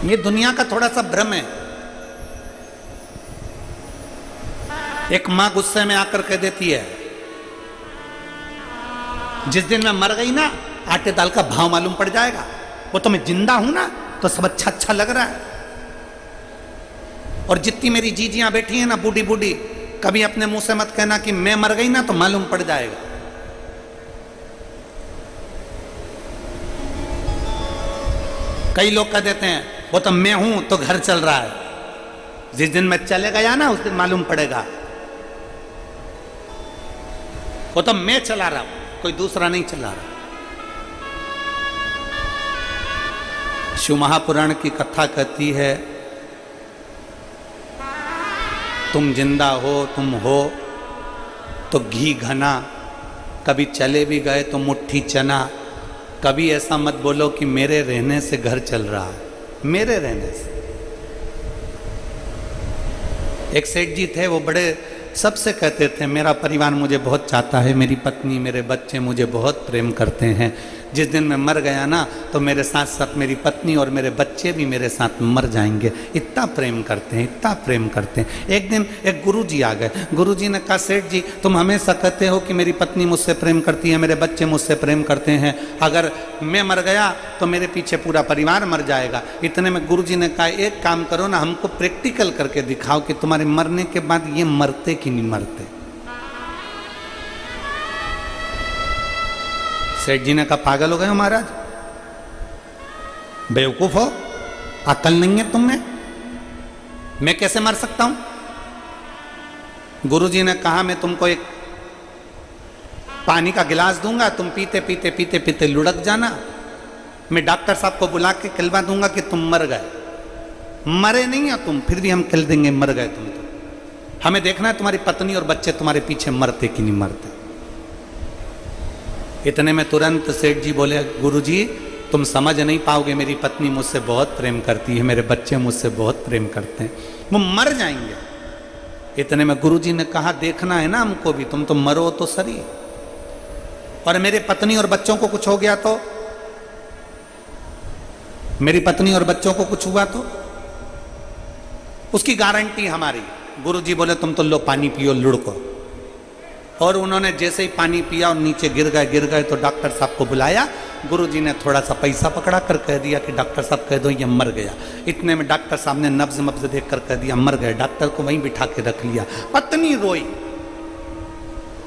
ये दुनिया का थोड़ा सा भ्रम है। एक मां गुस्से में आकर कह देती है, जिस दिन मैं मर गई ना, आटे दाल का भाव मालूम पड़ जाएगा। वो तो मैं जिंदा हूं ना, तो सब अच्छा अच्छा लग रहा है। और जितनी मेरी जीजियां बैठी हैं ना, बूढ़ी बूढ़ी, कभी अपने मुंह से मत कहना कि मैं मर गई ना, तो मालूम पड़ जाएगा। कई लोग कह देते हैं वो तो मैं हूं तो घर चल रहा है, जिस दिन मैं चले गया ना उस दिन मालूम पड़ेगा। वो तो मैं चला रहा हूं, कोई दूसरा नहीं चला रहा। शिव महापुराण की कथा कहती है, तुम जिंदा हो, तुम हो तो घी घना, कभी चले भी गए तो मुट्ठी चना। कभी ऐसा मत बोलो कि मेरे रहने से घर चल रहा है, मेरे रहने से। एक सेठ जी थे, वो बड़े सबसे कहते थे मेरा परिवार मुझे बहुत चाहता है, मेरी पत्नी मेरे बच्चे मुझे बहुत प्रेम करते हैं। जिस दिन मैं मर गया ना, तो मेरे साथ साथ मेरी पत्नी और मेरे बच्चे भी मेरे साथ मर जाएंगे। इतना प्रेम करते हैं, इतना प्रेम करते हैं। एक दिन एक गुरुजी आ गए। गुरुजी ने कहा, सेठ जी तुम हमेशा कहते हो कि मेरी पत्नी मुझसे प्रेम करती है, मेरे बच्चे मुझसे प्रेम करते हैं, अगर मैं मर गया तो मेरे पीछे पूरा परिवार मर जाएगा। इतने में गुरुजी ने कहा, एक काम करो ना, हमको प्रैक्टिकल करके दिखाओ कि तुम्हारे मरने के बाद ये मरते कि नहीं मरते। सेठ जी ने कहा, पागल हो गए हो महाराज, बेवकूफ हो, अकल नहीं है तुम्हें, मैं कैसे मर सकता हूं। गुरुजी ने कहा, मैं तुमको एक पानी का गिलास दूंगा, तुम पीते पीते पीते पीते लुढ़क जाना। मैं डॉक्टर साहब को बुला के कहलवा दूंगा कि तुम मर गए। मरे नहीं हो तुम, फिर भी हम कह देंगे मर गए तुम। तो हमें देखना है तुम्हारी पत्नी और बच्चे तुम्हारे पीछे मरते कि नहीं मरते। इतने में तुरंत सेठ जी बोले, गुरुजी तुम समझ नहीं पाओगे, मेरी पत्नी मुझसे बहुत प्रेम करती है, मेरे बच्चे मुझसे बहुत प्रेम करते हैं, वो मर जाएंगे। इतने में गुरुजी ने कहा, देखना है ना हमको भी, तुम तो मरो तो सही, और मेरे पत्नी और बच्चों को कुछ हो गया तो, मेरी पत्नी और बच्चों को कुछ हुआ तो उसकी गारंटी हमारी। गुरुजी बोले, तुम तो लो पानी पियो, लुढ़को। और उन्होंने जैसे ही पानी पिया और नीचे गिर गए तो डॉक्टर साहब को बुलाया। गुरुजी ने थोड़ा सा पैसा पकड़ा कर कह दिया कि डॉक्टर साहब कह दो ये मर गया। इतने में डॉक्टर साहब ने नब्ज मब्ज देख कर कह दिया मर गए। डॉक्टर को वहीं बिठा के रख लिया। पत्नी रोई,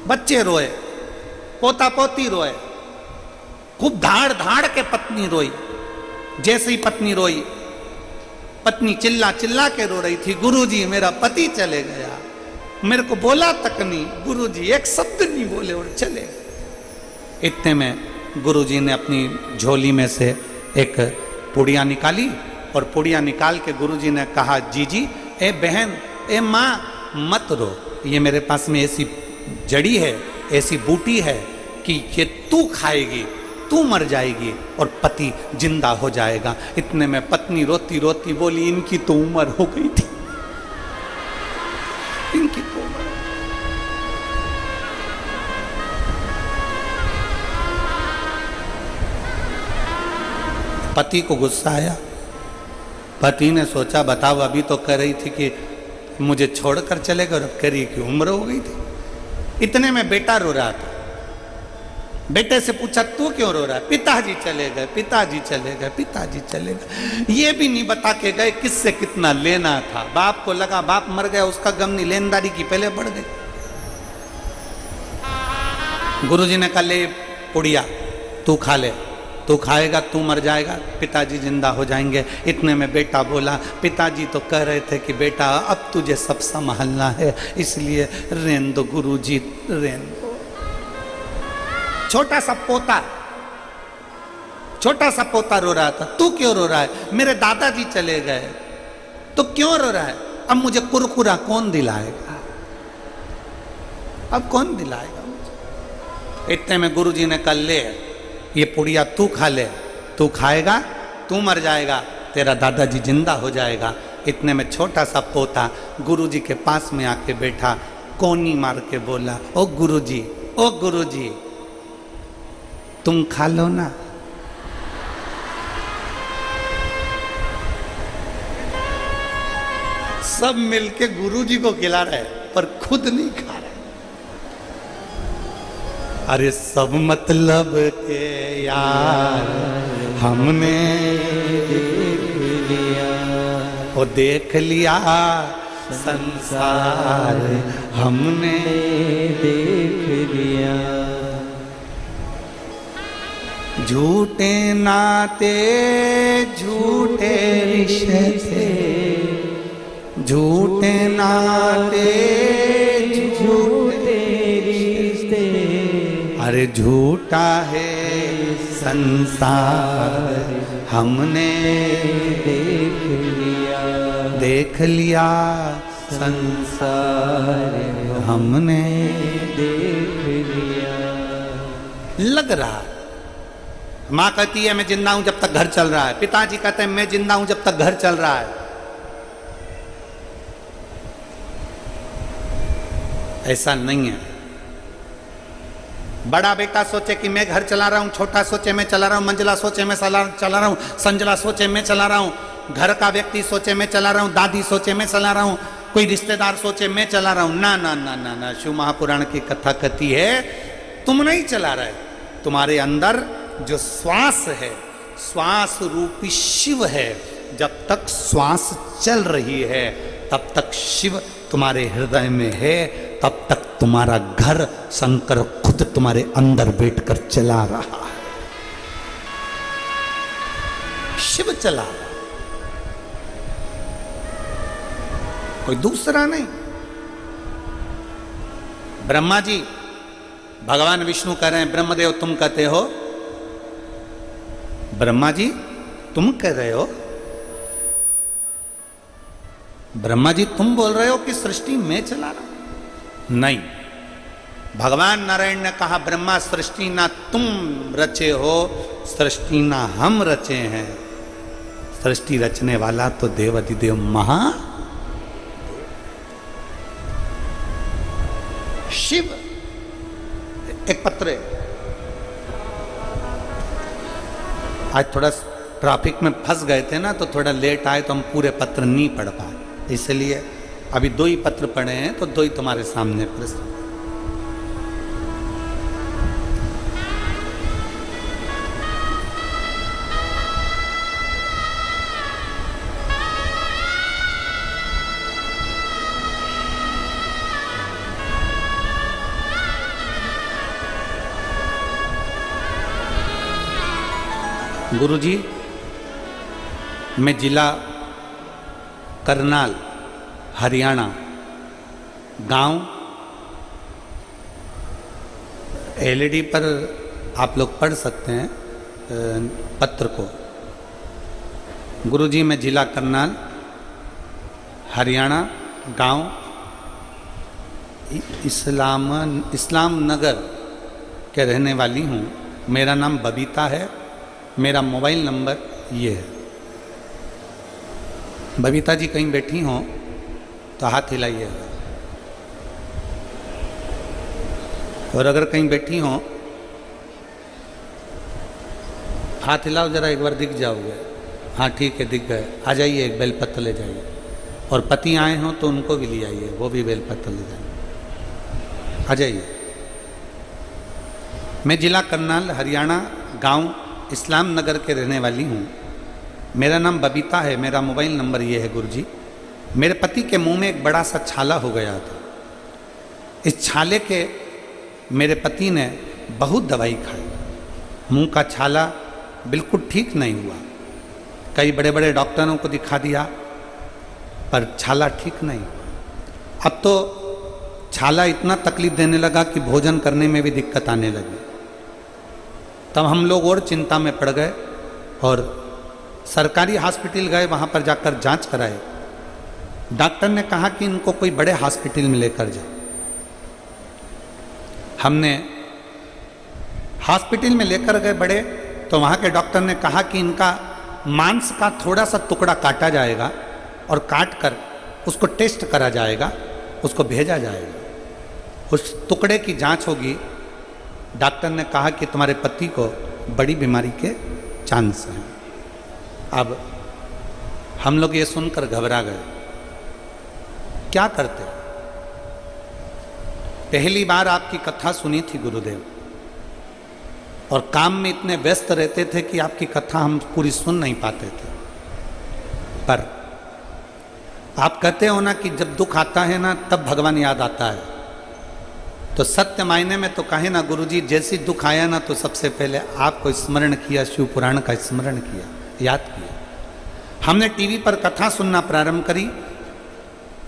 बच्चे रोए, पोता पोती रोए, खूब धाड़ धाड़ के पत्नी रोई। जैसे ही पत्नी रोई, पत्नी चिल्ला चिल्ला के रो रही थी, गुरुजी मेरा पति चले गया, मेरे को बोला तक नहीं, गुरुजी एक शब्द नहीं बोले और चले गए। इतने में गुरुजी ने अपनी झोली में से एक पुड़िया निकाली और पुड़िया निकाल के गुरुजी ने कहा, जीजी, ए बहन, ए माँ, मत रो, ये मेरे पास में ऐसी जड़ी है, ऐसी बूटी है कि ये तू खाएगी, तू मर जाएगी और पति जिंदा हो जाएगा। इतने में पत्नी रोती रोती बोली, इनकी तो उम्र हो गई थी, इनकी तो उम्र। पति को गुस्सा आया। पति ने सोचा, बताओ, अभी तो कह रही थी कि मुझे छोड़कर चले गए और अब कह रही कि उम्र हो गई थी। इतने में बेटा रो रहा था। बेटे से पूछा, तू क्यों रो रहा है? पिताजी चले गए, पिताजी चले गए, पिताजी चले गए। ये भी नहीं बता के गए किससे कितना लेना था। बाप को लगा बाप मर गया, उसका गम नहीं, लेनदारी की पहले बढ़ गई। गुरुजी ने कहा, ले पुड़िया, तू खा ले, तू खाएगा तू मर जाएगा, पिताजी जिंदा हो जाएंगे। इतने में बेटा बोला, पिताजी तो कह रहे थे कि बेटा अब तुझे सब संभालना है, इसलिए रेन दो गुरुजी, रेन दो। छोटा सा पोता रो रहा था, तू क्यों रो रहा है? मेरे दादाजी चले गए। तो क्यों रो रहा है? अब मुझे कुरकुरा कौन दिलाएगा? अब कौन दिलाएगा मुझे? इतने में गुरुजी ने कहा, ले ये पुड़िया तू खा ले, तू खाएगा तू मर जाएगा, तेरा दादाजी जिंदा हो जाएगा। इतने में छोटा सा पोता गुरुजी के पास में आके बैठा, कोनी मार के बोला, ओ गुरुजी, ओ गुरुजी, तुम खा लो ना। सब मिलके गुरुजी को खिला रहे पर खुद नहीं खा रहे। अरे सब मतलब के यार हमने देख लिया, वो देख लिया संसार हमने देख लिया। झूठे नाते झूठे रिश्ते, झूठे नाते झूठे रिश्ते, अरे झूठा है संसार हमने देख लिया संसार हमने देख लिया। लग रहा, माँ कहती है मैं जिंदा हूं जब तक घर चल रहा है, पिताजी कहते हैं मैं जिंदा हूं जब तक घर चल रहा है। ऐसा नहीं है। बड़ा बेटा सोचे कि मैं घर चला रहा हूं, छोटा सोचे मैं चला रहा हूं, मंजिला सोचे मैं चला रहा हूं, संजला सोचे मैं चला रहा हूं, घर का व्यक्ति सोचे मैं चला रहा हूं, दादी सोचे मैं चला रहा हूं, कोई रिश्तेदार सोचे मैं चला रहा हूं। ना ना ना ना ना, शिव महापुराण की कथा कहती है तुम नहीं चला रहे, तुम्हारे अंदर जो श्वास है, श्वास रूपी शिव है, जब तक श्वास चल रही है तब तक शिव तुम्हारे हृदय में है, तब तक तुम्हारा घर शंकर खुद तुम्हारे अंदर बैठकर चला रहा है। शिव चला रहा, कोई दूसरा नहीं। ब्रह्मा जी, भगवान विष्णु कह रहे हैं, ब्रह्मदेव तुम कहते हो, ब्रह्मा जी तुम कह रहे हो, ब्रह्मा जी तुम बोल रहे हो कि सृष्टि मैं चला रहा हूं? नहीं, भगवान नारायण ने कहा ब्रह्मा सृष्टि ना तुम रचे हो, सृष्टि ना हम रचे हैं, सृष्टि रचने वाला तो देवाधिदेव महा शिव। एक पत्र है, आज थोड़ा ट्रैफिक में फंस गए थे ना, तो थोड़ा लेट आए तो हम पूरे पत्र नहीं पढ़ पाए, इसलिए अभी 2 ही पत्र पढ़े हैं, तो 2 ही तुम्हारे सामने प्रश्न। गुरुजी, मैं जिला करनाल, हरियाणा, गांव एलईडी पर आप लोग पढ़ सकते हैं पत्र को। गुरुजी, मैं जिला करनाल, हरियाणा, गांव इस्लाम नगर के रहने वाली हूँ। मेरा नाम बबीता है। मेरा मोबाइल नंबर ये है। बबीता जी कहीं बैठी हों तो हाथ हिलाइएगा, और अगर कहीं बैठी हों हाथ हिलाओ जरा, एक बार दिख जाओगे। हाँ ठीक है, दिख गए। आ जाइए, एक बेलपत्र ले जाइए। और पति आए हों तो उनको भी ले आइए, वो भी बेलपत्र ले जाइए। आ जाइए। मैं जिला करनाल, हरियाणा, गांव इस्लाम नगर के रहने वाली हूँ। मेरा नाम बबीता है। मेरा मोबाइल नंबर ये है गुरुजी। मेरे पति के मुंह में एक बड़ा सा छाला हो गया था। इस छाले के मेरे पति ने बहुत दवाई खाई। मुंह का छाला बिल्कुल ठीक नहीं हुआ। कई बड़े बड़े डॉक्टरों को दिखा दिया, पर छाला ठीक नहीं। अब तो छाला इतना तकलीफ देने लगा कि भोजन करने में भी दिक्कत आने लगी। तब हम लोग और चिंता में पड़ गए और सरकारी हॉस्पिटल गए। वहाँ पर जाकर जांच कराए। डॉक्टर ने कहा कि इनको कोई बड़े हॉस्पिटल में लेकर जाओ। हमने हॉस्पिटल में लेकर गए बड़े, तो वहाँ के डॉक्टर ने कहा कि इनका मांस का थोड़ा सा टुकड़ा काटा जाएगा और काट कर उसको टेस्ट करा जाएगा, उसको भेजा जाएगा। उस टुकड़े की जांच होगी। डॉक्टर ने कहा कि तुम्हारे पति को बड़ी बीमारी के चांस हैं। अब हम लोग ये सुनकर घबरा गए। क्या करते? पहली बार आपकी कथा सुनी थी गुरुदेव, और काम में इतने व्यस्त रहते थे कि आपकी कथा हम पूरी सुन नहीं पाते थे। पर आप कहते हो ना कि जब दुख आता है ना तब भगवान याद आता है। तो सत्य मायने में तो कहे ना गुरुजी, जैसी दुख आया ना तो सबसे पहले आपको स्मरण किया, शिव पुराण का स्मरण किया, याद किया। हमने टीवी पर कथा सुनना प्रारंभ करी,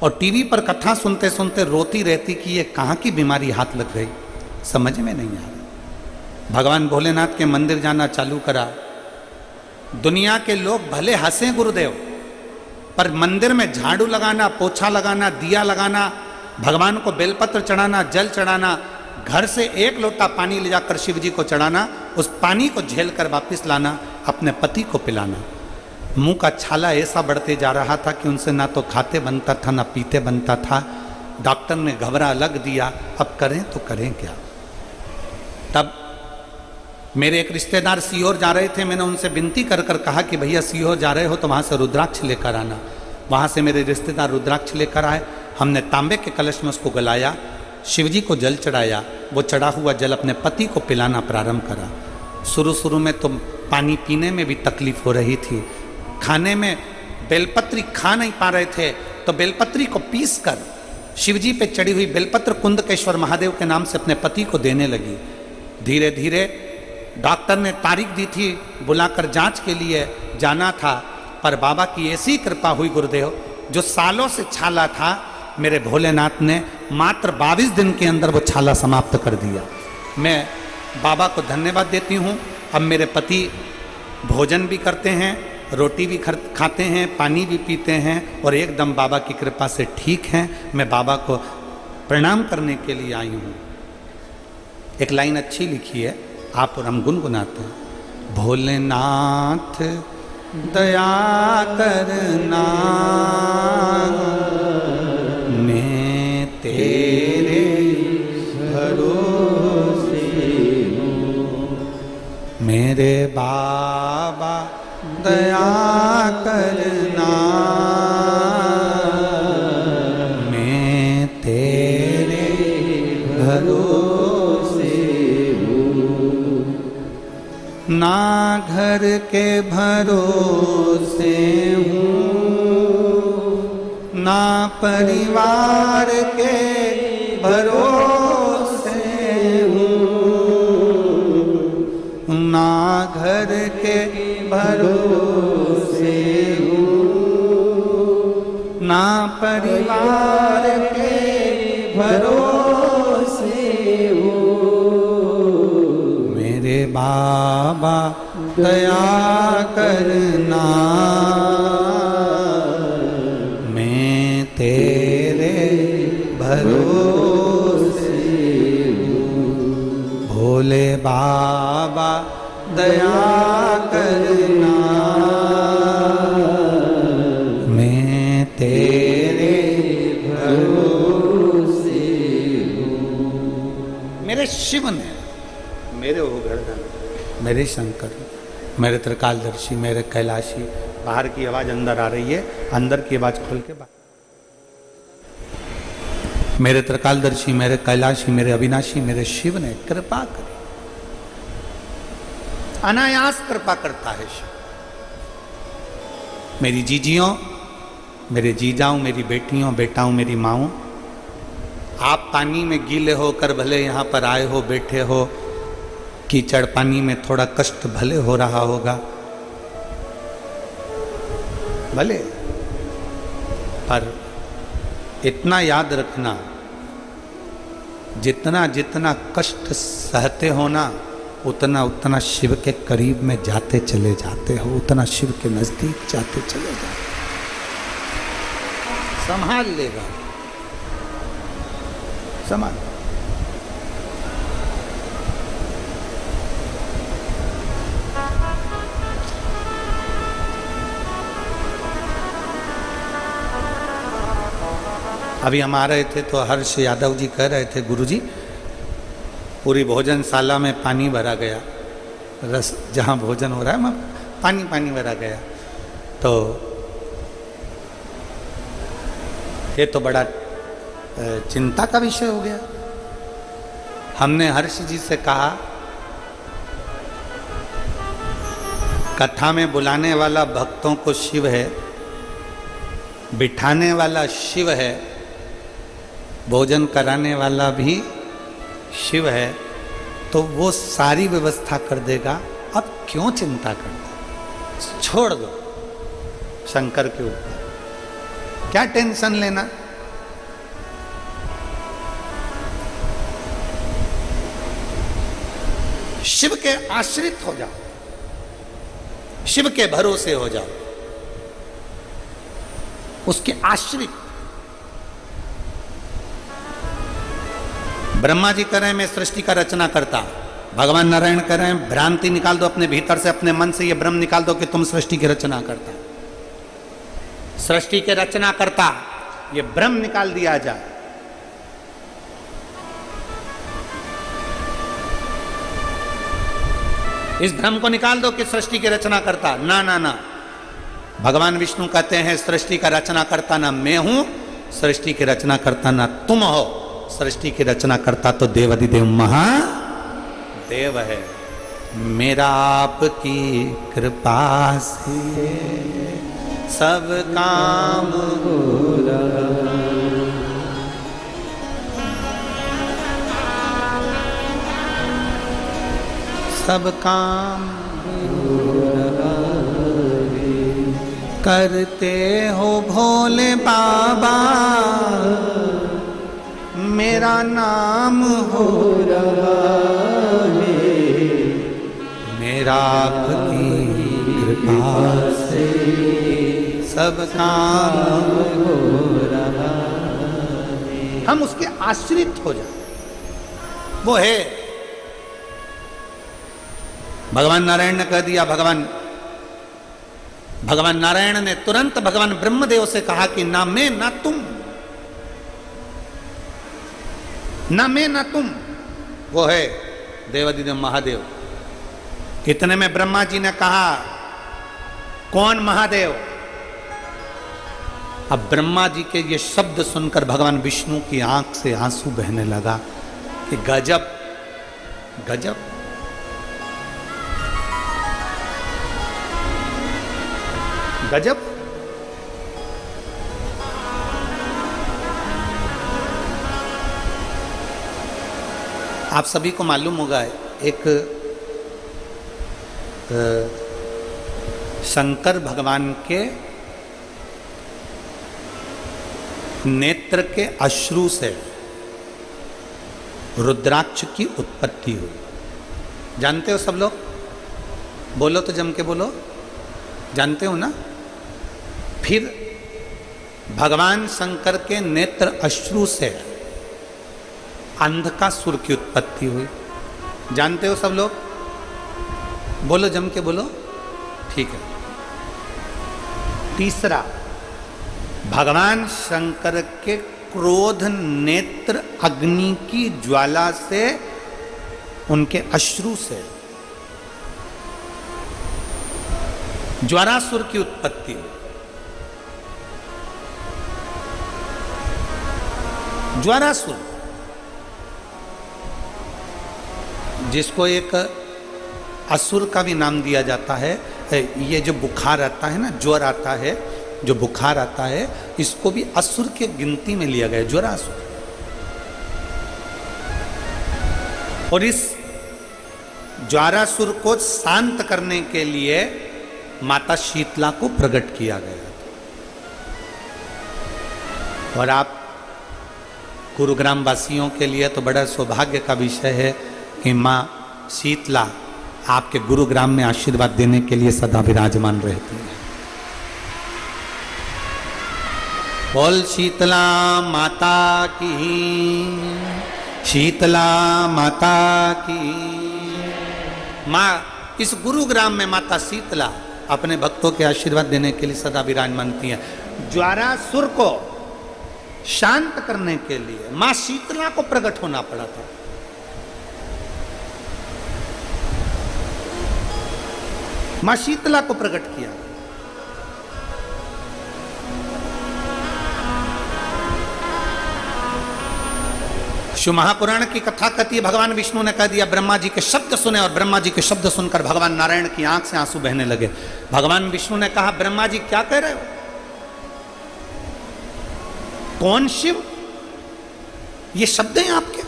और टीवी पर कथा सुनते सुनते रोती रहती कि ये कहाँ की बीमारी हाथ लग गई, समझ में नहीं आ रहा। भगवान भोलेनाथ के मंदिर जाना चालू करा। दुनिया के लोग भले हंसे गुरुदेव, पर मंदिर में झाड़ू लगाना, पोछा लगाना, दिया लगाना, भगवान को बेलपत्र चढ़ाना, जल चढ़ाना, घर से एक लोटा पानी ले जाकर शिव जी को चढ़ाना, उस पानी को झेल कर वापिस लाना, अपने पति को पिलाना। मुंह का छाला ऐसा बढ़ते जा रहा था कि उनसे ना तो खाते बनता था, ना पीते बनता था। डॉक्टर ने घबरा लग दिया, अब करें तो करें क्या। तब मेरे एक रिश्तेदार सीहोर जा रहे थे। मैंने उनसे विनती कर कर कहा कि भैया सीहोर जा रहे हो तो वहाँ से रुद्राक्ष लेकर आना। वहाँ से मेरे रिश्तेदार रुद्राक्ष लेकर आए। हमने तांबे के कलश में उसको गलाया, शिवजी को जल चढ़ाया। वो चढ़ा हुआ जल अपने पति को पिलाना प्रारंभ करा। शुरू में तो पानी पीने में भी तकलीफ हो रही थी, खाने में बेलपत्री खा नहीं पा रहे थे, तो बेलपत्री को पीस कर शिवजी पे चढ़ी हुई बेलपत्र कुंदकेश्वर महादेव के नाम से अपने पति को देने लगी। धीरे धीरे डॉक्टर ने तारीख दी थी, बुलाकर जांच के लिए जाना था, पर बाबा की ऐसी कृपा हुई गुरुदेव, जो सालों से छाला था, मेरे भोलेनाथ ने मात्र 22 दिन के अंदर वो छाला समाप्त कर दिया। मैं बाबा को धन्यवाद देती हूँ। अब मेरे पति भोजन भी करते हैं, रोटी भी खाते हैं, पानी भी पीते हैं, और एकदम बाबा की कृपा से ठीक हैं। मैं बाबा को प्रणाम करने के लिए आई हूँ। एक लाइन अच्छी लिखी है, आप और हम गुनगुनाते हैं। भोलेनाथ दया करना, मैं तेरे भरोसे हूँ। मेरे बाबा दया करना, मैं तेरे भरोसे हूँ। ना घर के भरोसे हूँ, ना परिवार के भरोसे हूँ, ना घर के परिवार के भरोसे हो। मेरे बाबा दया करना, मैं तेरे भरोसे हूँ। भोले बाबा दया करना, मैं तेरे भरोसे हूँ। मेरे शिव ने, मेरे ओघड़दान, मेरे शंकर, मेरे त्रिकालदर्शी, मेरे कैलाशी। बाहर की आवाज अंदर आ रही है, अंदर की आवाज खोल के बाहर। मेरे त्रिकालदर्शी, मेरे कैलाशी, मेरे अविनाशी, मेरे शिव ने कृपा करी। अनायास कृपा करता है शिव। मेरी जीजियों, मेरे जीजाओं, मेरी बेटियों, बेटाओं, मेरी माओं, आप पानी में गीले होकर भले यहाँ पर आए हो, बैठे हो, कीचड़ पानी में थोड़ा कष्ट भले हो रहा होगा, भले, पर इतना याद रखना, जितना जितना कष्ट सहते हो ना, उतना उतना शिव के करीब में जाते चले जाते हो, उतना शिव के नजदीक जाते चले जाते। संभाल लेगा, संभाल। अभी हम आ रहे थे तो हर्ष यादव जी कह रहे थे, गुरुजी पूरी भोजनशाला में पानी भरा गया, रस जहाँ भोजन हो रहा है वहाँ पानी पानी भरा गया। तो ये तो बड़ा चिंता का विषय हो गया। हमने हर्ष जी से कहा, कथा में बुलाने वाला भक्तों को शिव है, बिठाने वाला शिव है, भोजन कराने वाला भी शिव है, तो वो सारी व्यवस्था कर देगा। अब क्यों चिंता करना, छोड़ दो शंकर के ऊपर, क्या टेंशन लेना। शिव के आश्रित हो जाओ, शिव के भरोसे हो जाओ, उसके आश्रित। ब्रह्मा जी कह रहे हैं मैं सृष्टि का रचना करता, भगवान नारायण कह रहे हैं भ्रांति निकाल दो अपने भीतर से, अपने मन से ये भ्रम निकाल दो कि तुम सृष्टि की रचना करता। सृष्टि के रचना करता, ये भ्रम निकाल दिया जाए। इस भ्रम को निकाल दो कि सृष्टि की रचना करता। ना ना ना, भगवान विष्णु कहते हैं सृष्टि का रचना करता ना मैं हूं, सृष्टि की रचना करता ना तुम हो। सृष्टि की रचना करता तो देवाधिदेव महादेव है। मेरा आपकी कृपा से सब काम हो रहा, सब काम हो रहा है। करते हो भोले बाबा मेरा नाम हो रहा है, मेरा आपकी कृपा से सब काम हो रहा है। हम उसके आश्रित हो जाए, वो है। भगवान नारायण ने कह दिया, भगवान नारायण ने तुरंत भगवान ब्रह्मदेव से कहा कि ना मैं ना तुम, ना मैं ना तुम, वो है देवाधिदेव महादेव। इतने में ब्रह्मा जी ने कहा कौन महादेव। अब ब्रह्मा जी के ये शब्द सुनकर भगवान विष्णु की आंख से आंसू बहने लगा कि गजब गजब। गजब। आप सभी को मालूम होगा एक शंकर भगवान के नेत्र के अश्रु से रुद्राक्ष की उत्पत्ति हुई। जानते हो सब लोग? बोलो तो जम के बोलो, जानते हो ना? फिर भगवान शंकर के नेत्र अश्रु से अंधकासुर की उत्पत्ति हुई। जानते हो सब लोग? बोलो जम के बोलो, ठीक है। तीसरा, भगवान शंकर के क्रोध नेत्र अग्नि की ज्वाला से, उनके अश्रु से ज्वारासुर की उत्पत्ति हुई। ज्वारासुर, जिसको एक असुर का भी नाम दिया जाता है। ये जो बुखार आता है ना, ज्वर आता है, जो बुखार आता है, इसको भी असुर के गिनती में लिया गया, ज्वरासुर। और इस ज्वारासुर को शांत करने के लिए माता शीतला को प्रकट किया गया। और आप गुरुग्राम वासियों के लिए तो बड़ा सौभाग्य का विषय है कि माँ शीतला आपके गुरुग्राम में आशीर्वाद देने के लिए सदा विराजमान रहती है। बोल शीतला माता की, शीतला माता की। माँ इस गुरुग्राम में माता शीतला अपने भक्तों के आशीर्वाद देने के लिए सदा विराजमान है। ज्वारासुर को शांत करने के लिए मां शीतला को प्रकट होना पड़ा था। मां शीतला को प्रकट किया। शिव महापुराण की कथा कहती है, भगवान विष्णु ने कह दिया, ब्रह्मा जी के शब्द सुने, और ब्रह्मा जी के शब्द सुनकर भगवान नारायण की आंख से आंसू बहने लगे। भगवान विष्णु ने कहा, ब्रह्मा जी क्या कह रहे हो? कौन शिव? ये शब्द हैं आपके?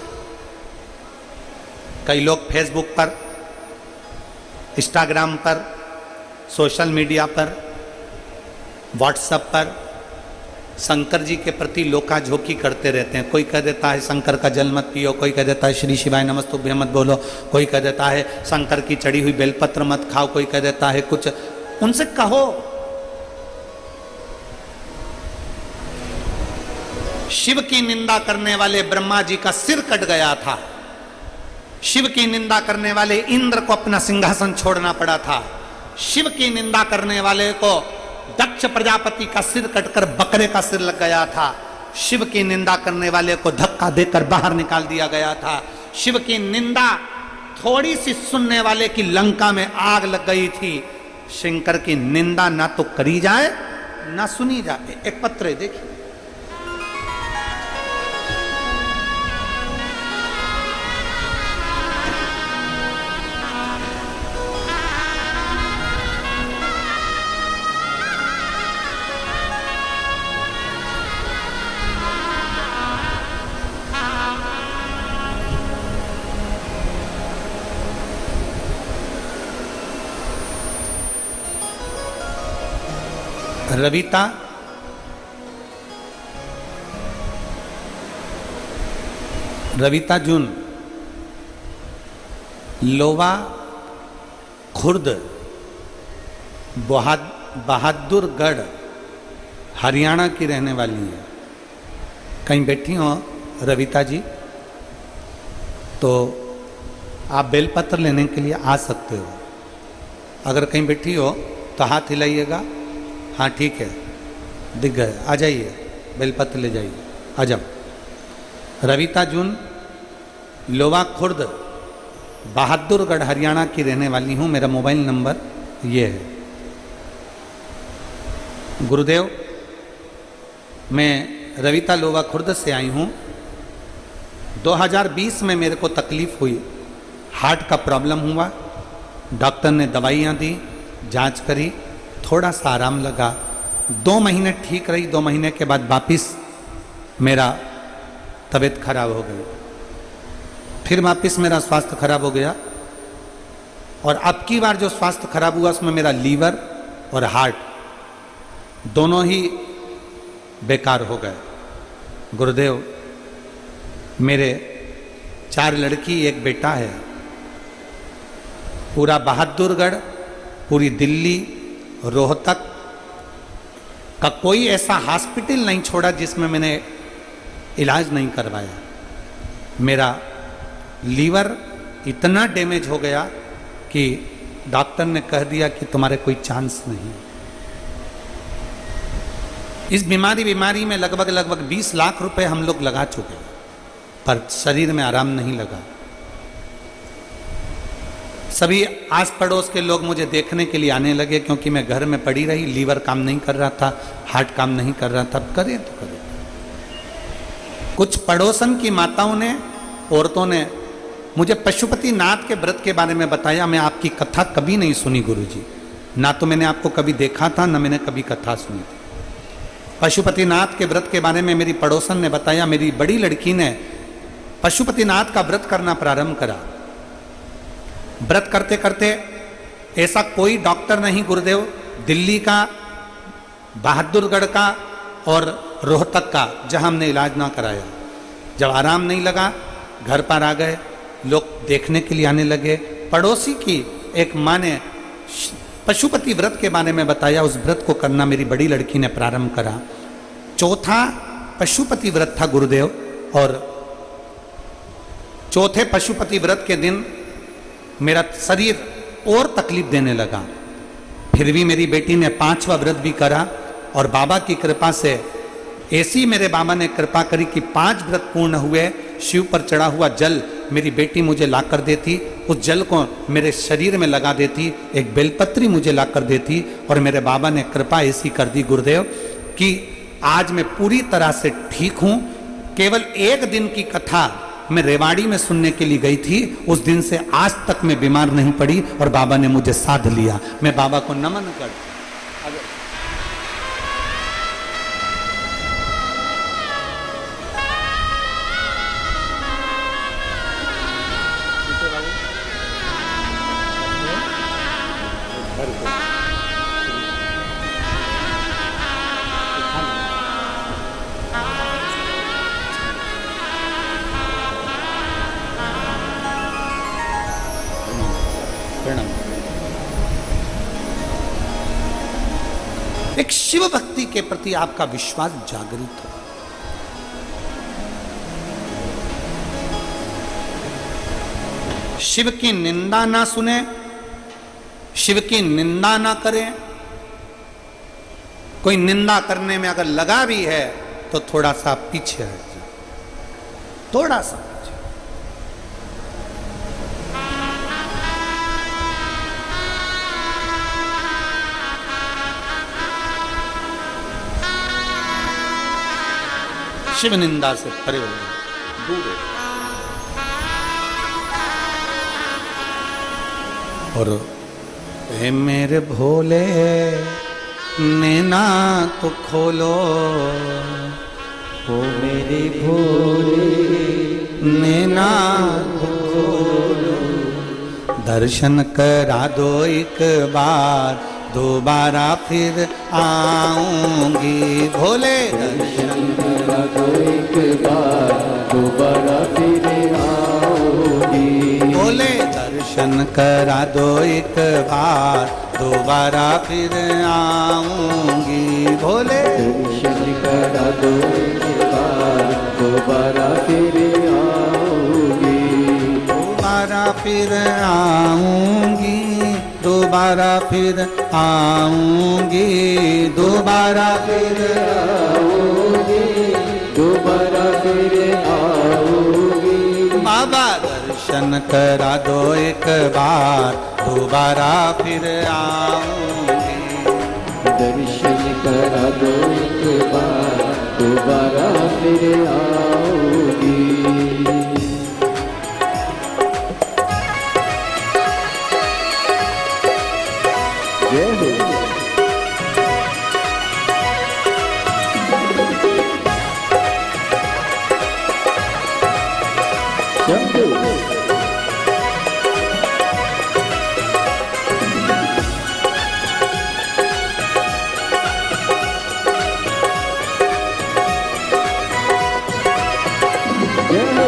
कई लोग फेसबुक पर, इंस्टाग्राम पर, सोशल मीडिया पर, व्हाट्सएप पर शंकर जी के प्रति लोकाझोंकी करते रहते हैं। कोई कह देता है शंकर का जल मत पियो, कोई कह देता है श्री शिवाय नमस्तुभ्य मत बोलो, कोई कह देता है शंकर की चढ़ी हुई बेलपत्र मत खाओ, कोई कह देता है कुछ। उनसे कहो, शिव की निंदा करने वाले ब्रह्मा जी का सिर कट गया था। शिव की निंदा करने वाले इंद्र को अपना सिंहासन छोड़ना पड़ा था। शिव की निंदा करने वाले को दक्ष प्रजापति का सिर कटकर बकरे का सिर लग गया था। शिव की निंदा करने वाले को धक्का देकर बाहर निकाल दिया गया था। शिव की निंदा थोड़ी सी सुनने वाले की लंका में आग लग गई थी। शंकर की निंदा ना तो करी जाए ना सुनी जाए। एक पत्र देखिए, रविता जून, लोवा खुर्द, बहादुरगढ़, हरियाणा की रहने वाली है। कहीं बैठी हो रविता जी तो आप बेलपत्र लेने के लिए आ सकते हो। अगर कहीं बैठी हो तो हाथ हिलाइएगा। हाँ ठीक है, दिख गए, आ जाइए, बेलपत्र ले जाइए, आ जाओ। रविता जून, लोवा खुर्द, बहादुरगढ़, हरियाणा की रहने वाली हूँ। मेरा मोबाइल नंबर ये है। गुरुदेव, मैं रविता लोवा खुर्द से आई हूँ। 2020 में मेरे को तकलीफ हुई, हार्ट का प्रॉब्लम हुआ। डॉक्टर ने दवाइयाँ दी, जांच करी, थोड़ा सा आराम लगा। 2 महीने ठीक रही। 2 महीने के बाद वापिस मेरा तबीयत खराब हो गई। फिर वापिस मेरा स्वास्थ्य खराब हो गया। और अब की बार जो स्वास्थ्य खराब हुआ उसमें मेरा लीवर और हार्ट दोनों ही बेकार हो गए। गुरुदेव मेरे 4 लड़की 1 बेटा है। पूरा बहादुरगढ़, पूरी दिल्ली, रोहतक का कोई ऐसा हॉस्पिटल नहीं छोड़ा जिसमें मैंने इलाज नहीं करवाया। मेरा लीवर इतना डैमेज हो गया कि डॉक्टर ने कह दिया कि तुम्हारे कोई चांस नहीं। इस बीमारी में लगभग 20 लाख रुपए हम लोग लगा चुके हैं, पर शरीर में आराम नहीं लगा। सभी आस पड़ोस के लोग मुझे देखने के लिए आने लगे, क्योंकि मैं घर में पड़ी रही, लीवर काम नहीं कर रहा था, हार्ट काम नहीं कर रहा था। करें तो करें। कुछ पड़ोसन की माताओं ने, औरतों ने मुझे पशुपतिनाथ के व्रत के बारे में बताया। मैं आपकी कथा कभी नहीं सुनी गुरुजी, ना तो मैंने आपको कभी देखा था, ना मैंने कभी कथा सुनी थी। पशुपतिनाथ के व्रत के बारे में मेरी पड़ोसन ने बताया। मेरी बड़ी लड़की ने पशुपतिनाथ का व्रत करना प्रारंभ करा। व्रत करते करते ऐसा कोई डॉक्टर नहीं गुरुदेव, दिल्ली का, बहादुरगढ़ का और रोहतक का, जहां हमने इलाज ना कराया। जब आराम नहीं लगा, घर पर आ गए, लोग देखने के लिए आने लगे। पड़ोसी की एक माँ ने पशुपति व्रत के बारे में बताया। उस व्रत को करना मेरी बड़ी लड़की ने प्रारंभ करा। चौथा पशुपति व्रत था गुरुदेव, और चौथे पशुपति व्रत के दिन मेरा शरीर और तकलीफ देने लगा। फिर भी मेरी बेटी ने 5वां व्रत भी करा, और बाबा की कृपा से ऐसी मेरे बाबा ने कृपा करी कि 5 व्रत पूर्ण हुए। शिव पर चढ़ा हुआ जल मेरी बेटी मुझे ला कर देती, उस जल को मेरे शरीर में लगा देती, एक बेलपत्री मुझे ला कर देती, और मेरे बाबा ने कृपा ऐसी कर दी गुरुदेव कि आज मैं पूरी तरह से ठीक हूँ। केवल 1 दिन की कथा मैं रेवाड़ी में सुनने के लिए गई थी, उस दिन से आज तक मैं बीमार नहीं पड़ी, और बाबा ने मुझे साध लिया। मैं बाबा को नमन कर एक शिव भक्ति के प्रति आपका विश्वास जागृत हो। शिव की निंदा ना सुने, शिव की निंदा ना करें। कोई निंदा करने में अगर लगा भी है तो थोड़ा सा पीछे हट जाए, थोड़ा सा पीछे। शिव निंदा से परे हो, दूर हो। और हे मेरे भोले नैना तो खोलो, ओ मेरे भोले नैना तो खोलो, दर्शन करा दो एक बार, दोबारा फिर आऊंगी। भोले दर्शन करा दो एक बार, दोबारा फिर आऊंगी। भोले दर्शन करा दो एक बार, दोबारा फिर आऊंगी। भोले दर्शन करा दो एक बार, दोबारा फिर आऊंगी। दोबारा फिर आऊंगी, दोबारा फिर आऊंगी, दोबारा फिर आऊंगी, दोबारा फिर आऊंगी। बाबा दर्शन करा दो एक बार, दोबारा फिर आऊंगी। दर्शन करा दो एक बार, दोबारा फिर आऊंगी। जय हो। शंभू जय हो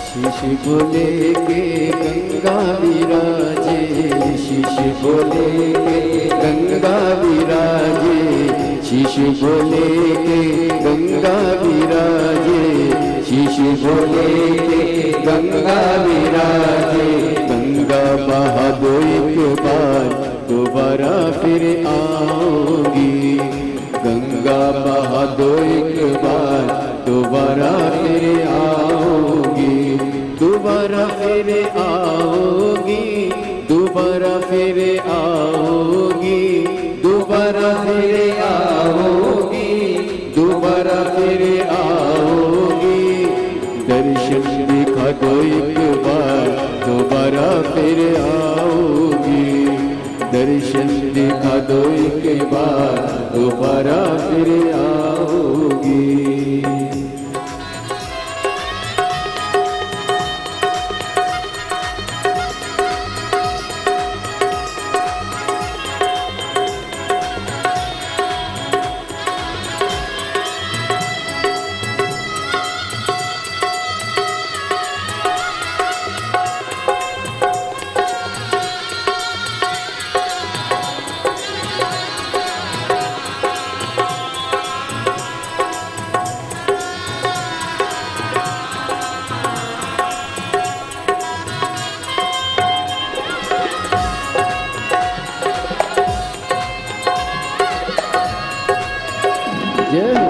शीश बोले के गंगा विराजे शीश बोले के गंगा विराजे शीश बोले के गंगा विराजे शीश बोले के गंगा विराजे गंगा बहा दो एक बार दोबारा फिर आऊंगी गंगा बहा दो एक बार दोबारा फिर आऊंगी दोबारा फिर आओगी दोबारा फिर आओगी दोबारा फिर आओगी दोबारा फिर आओगी दर्शन दिखा दो एक बार दोबारा फिर आओगी दर्शन दिखा दो एक बार दोबारा फिर आओगी जय हो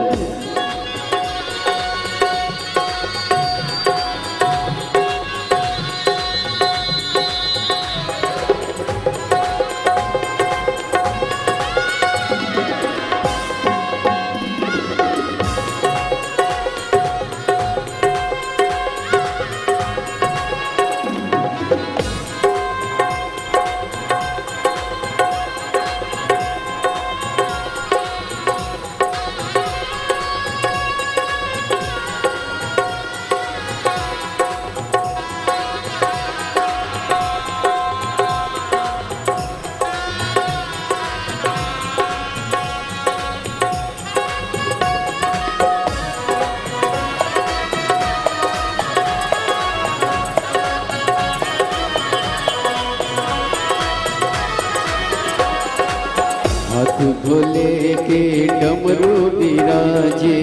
हाथ भोले के डमरू विराजे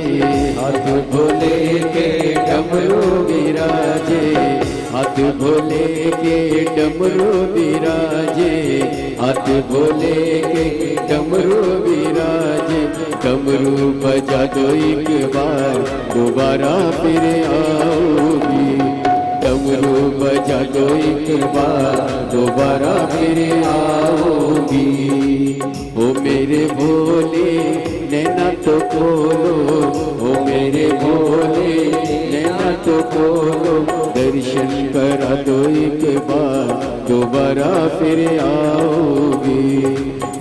हाथ भोले के डमरू विराजे हाथ भोले के डमरू विराजे हाथ भोले के डमरू विराजे डमरू बजा दो एक बार दोबारा फिर आओगी डमरू बजा दो एक बार दोबारा फिर आओगी ओ मेरे भोले नैना तो खोलो ओ मेरे भोले नैना तो खोलो दर्शन करा दो एक बार दोबारा फिर आओगी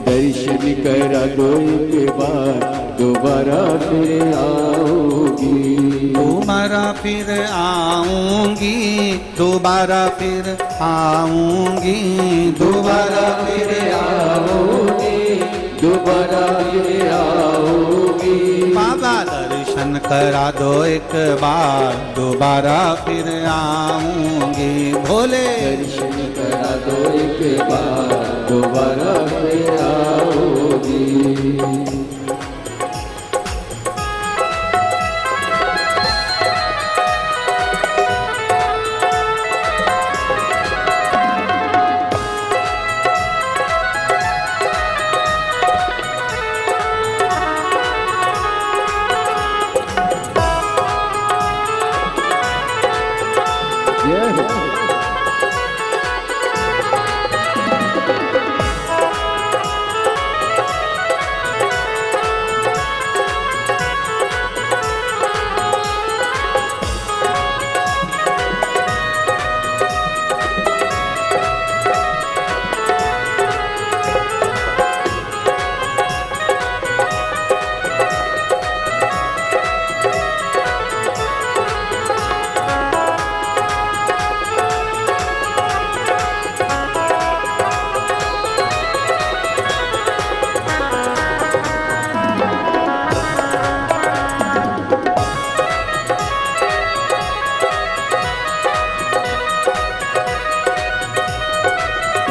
दर्शन करा दो एक बार दोबारा फिर आओगी दोबारा फिर आऊंगी दोबारा फिर आऊंगी दोबारा फिर आऊंगी दोबारा फिर आओगी। बाबा दर्शन करा दो एक बार, दोबारा फिर आऊंगी। भोले दर्शन करा दो एक बार, दोबारा फिर आओगी।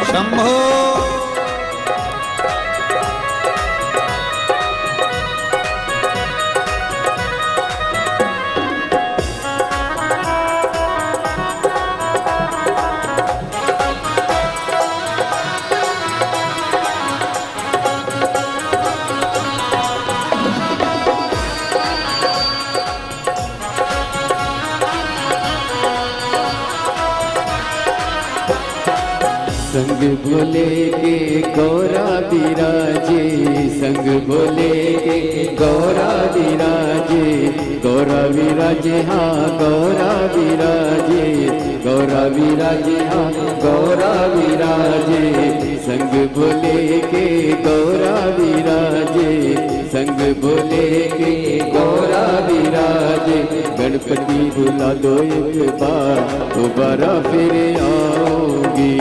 शंभो संग भोले के गौरा विराजे, संग भोले के गौरा विराजे, गौरा विराजे हाँ गौरा विराजे, गौरा विराजे हाँ गौरा विराजे। संग भोले के गौरा विराजे, संग भोले के गौरा विराजे। गणपति बुला दो एक बार, दोबारा फिर आओगी।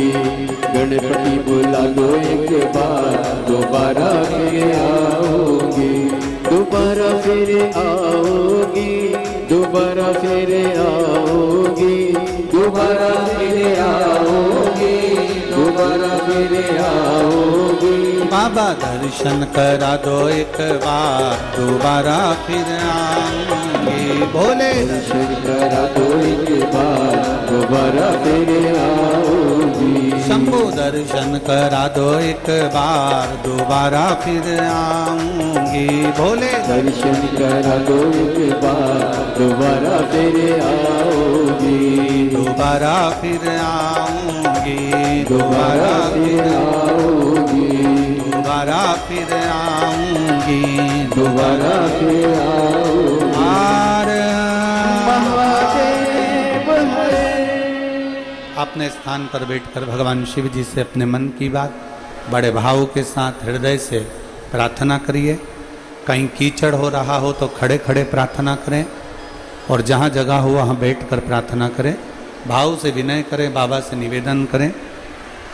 गणपति बुला दो एक बार, दोबारा फिर आओगी। दोबारा फिर आओगी, दोबारा फिर आओगी, दोबारा फिर आओगी, दोबारा फिर आओगी। बाबा दर्शन करा दो एक बार, दोबारा फिर आऊंगी। भोले दर्शन करा दो एक बार, दोबारा फिर आओगी। शंभो दर्शन करा दो एक बार, दोबारा फिर आऊंगी। भोले दर्शन करा दो एक बार, दोबारा फिर आओगी। दोबारा फिर आऊंगी, दोबारा फिर आओगी। दोबारा फिर आऊंगी, दोबारा फिर आओगी। आर महादेव है। अपने स्थान पर बैठकर भगवान शिव जी से अपने मन की बात बड़े भाव के साथ हृदय से प्रार्थना करिए। कहीं कीचड़ हो रहा हो तो खड़े खड़े प्रार्थना करें, और जहाँ जगह हो वहाँ बैठकर प्रार्थना करें। भाव से विनय करें, बाबा से निवेदन करें,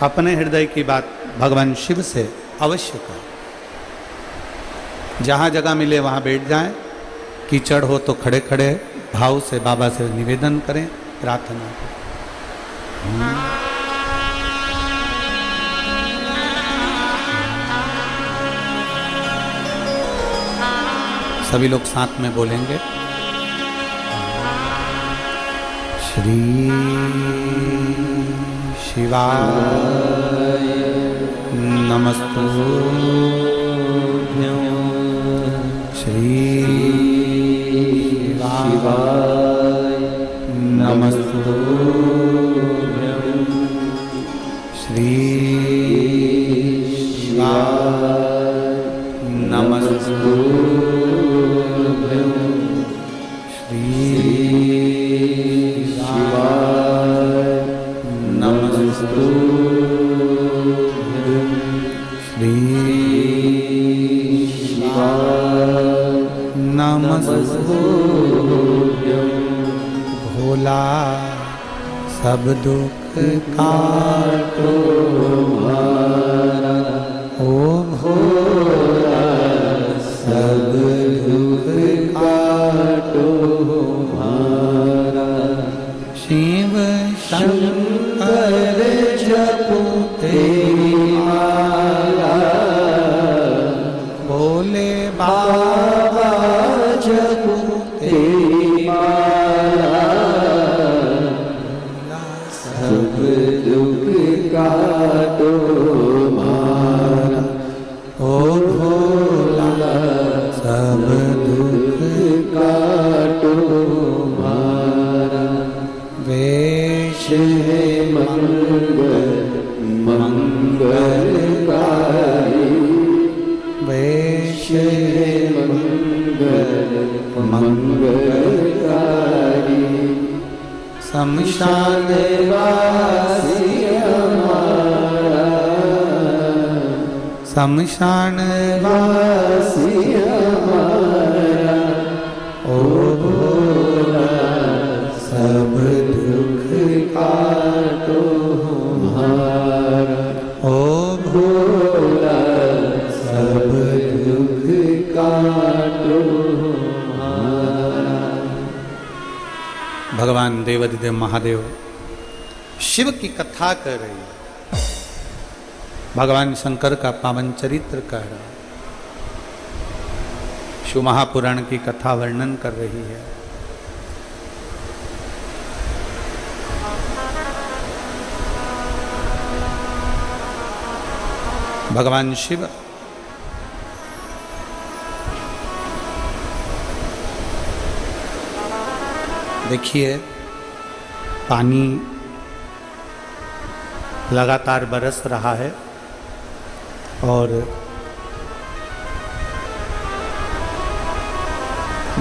अपने हृदय की बात भगवान शिव से अवश्य करें। जहाँ जगह मिले वहाँ बैठ जाएं, कीचड़ हो तो खड़े खड़े भाव से बाबा से निवेदन करें, प्रार्थना करें। सभी लोग साथ में बोलेंगे। श्री शिवाय नमस्तुभ्यं। श्री शिवाय नमस्तुभ्यं। श्री शिवाय नमस्तुभ्यं। श्री शिवाय नमस्तुभ्यं। श्री शिवाय नमस्तुभ्यं। भोला सब दुख काटो हमारा, ओ घोरा सब दुख काटो हमारा। शिव शंकर जपो तेरी माला, भोले बाबा जपो तेरी माला, सब दुख काटो हमारा। ओ भोला सब दुख काटो हमारा। वेश हे मंगल मंगलकारी, वेश हे मंगल मंगलकारी। शमशान वासी हमारा, शमशान वासी हमारा। ओ भोला सब दुख काटो हमारा। ओ भोला सब दुख काटो हमारा। भगवान देवाधिदेव महादेव शिव की कथा कर रही है, भगवान शंकर का पावन चरित्र कह रहा है, शिव महापुराण की कथा वर्णन कर रही है। भगवान शिव देखिए, पानी लगातार बरस रहा है और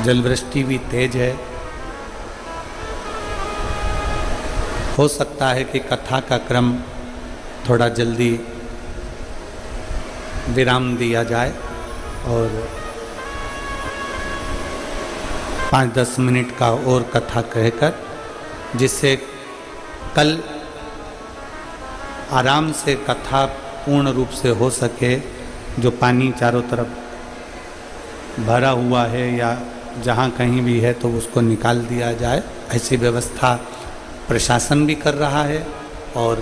जलवृष्टि भी तेज है। हो सकता है कि कथा का क्रम थोड़ा जल्दी विराम दिया जाए और 5-10 मिनट का और कथा कहकर, जिससे कल आराम से कथा पूर्ण रूप से हो सके। जो पानी चारों तरफ भरा हुआ है या जहाँ कहीं भी है तो उसको निकाल दिया जाए, ऐसी व्यवस्था प्रशासन भी कर रहा है और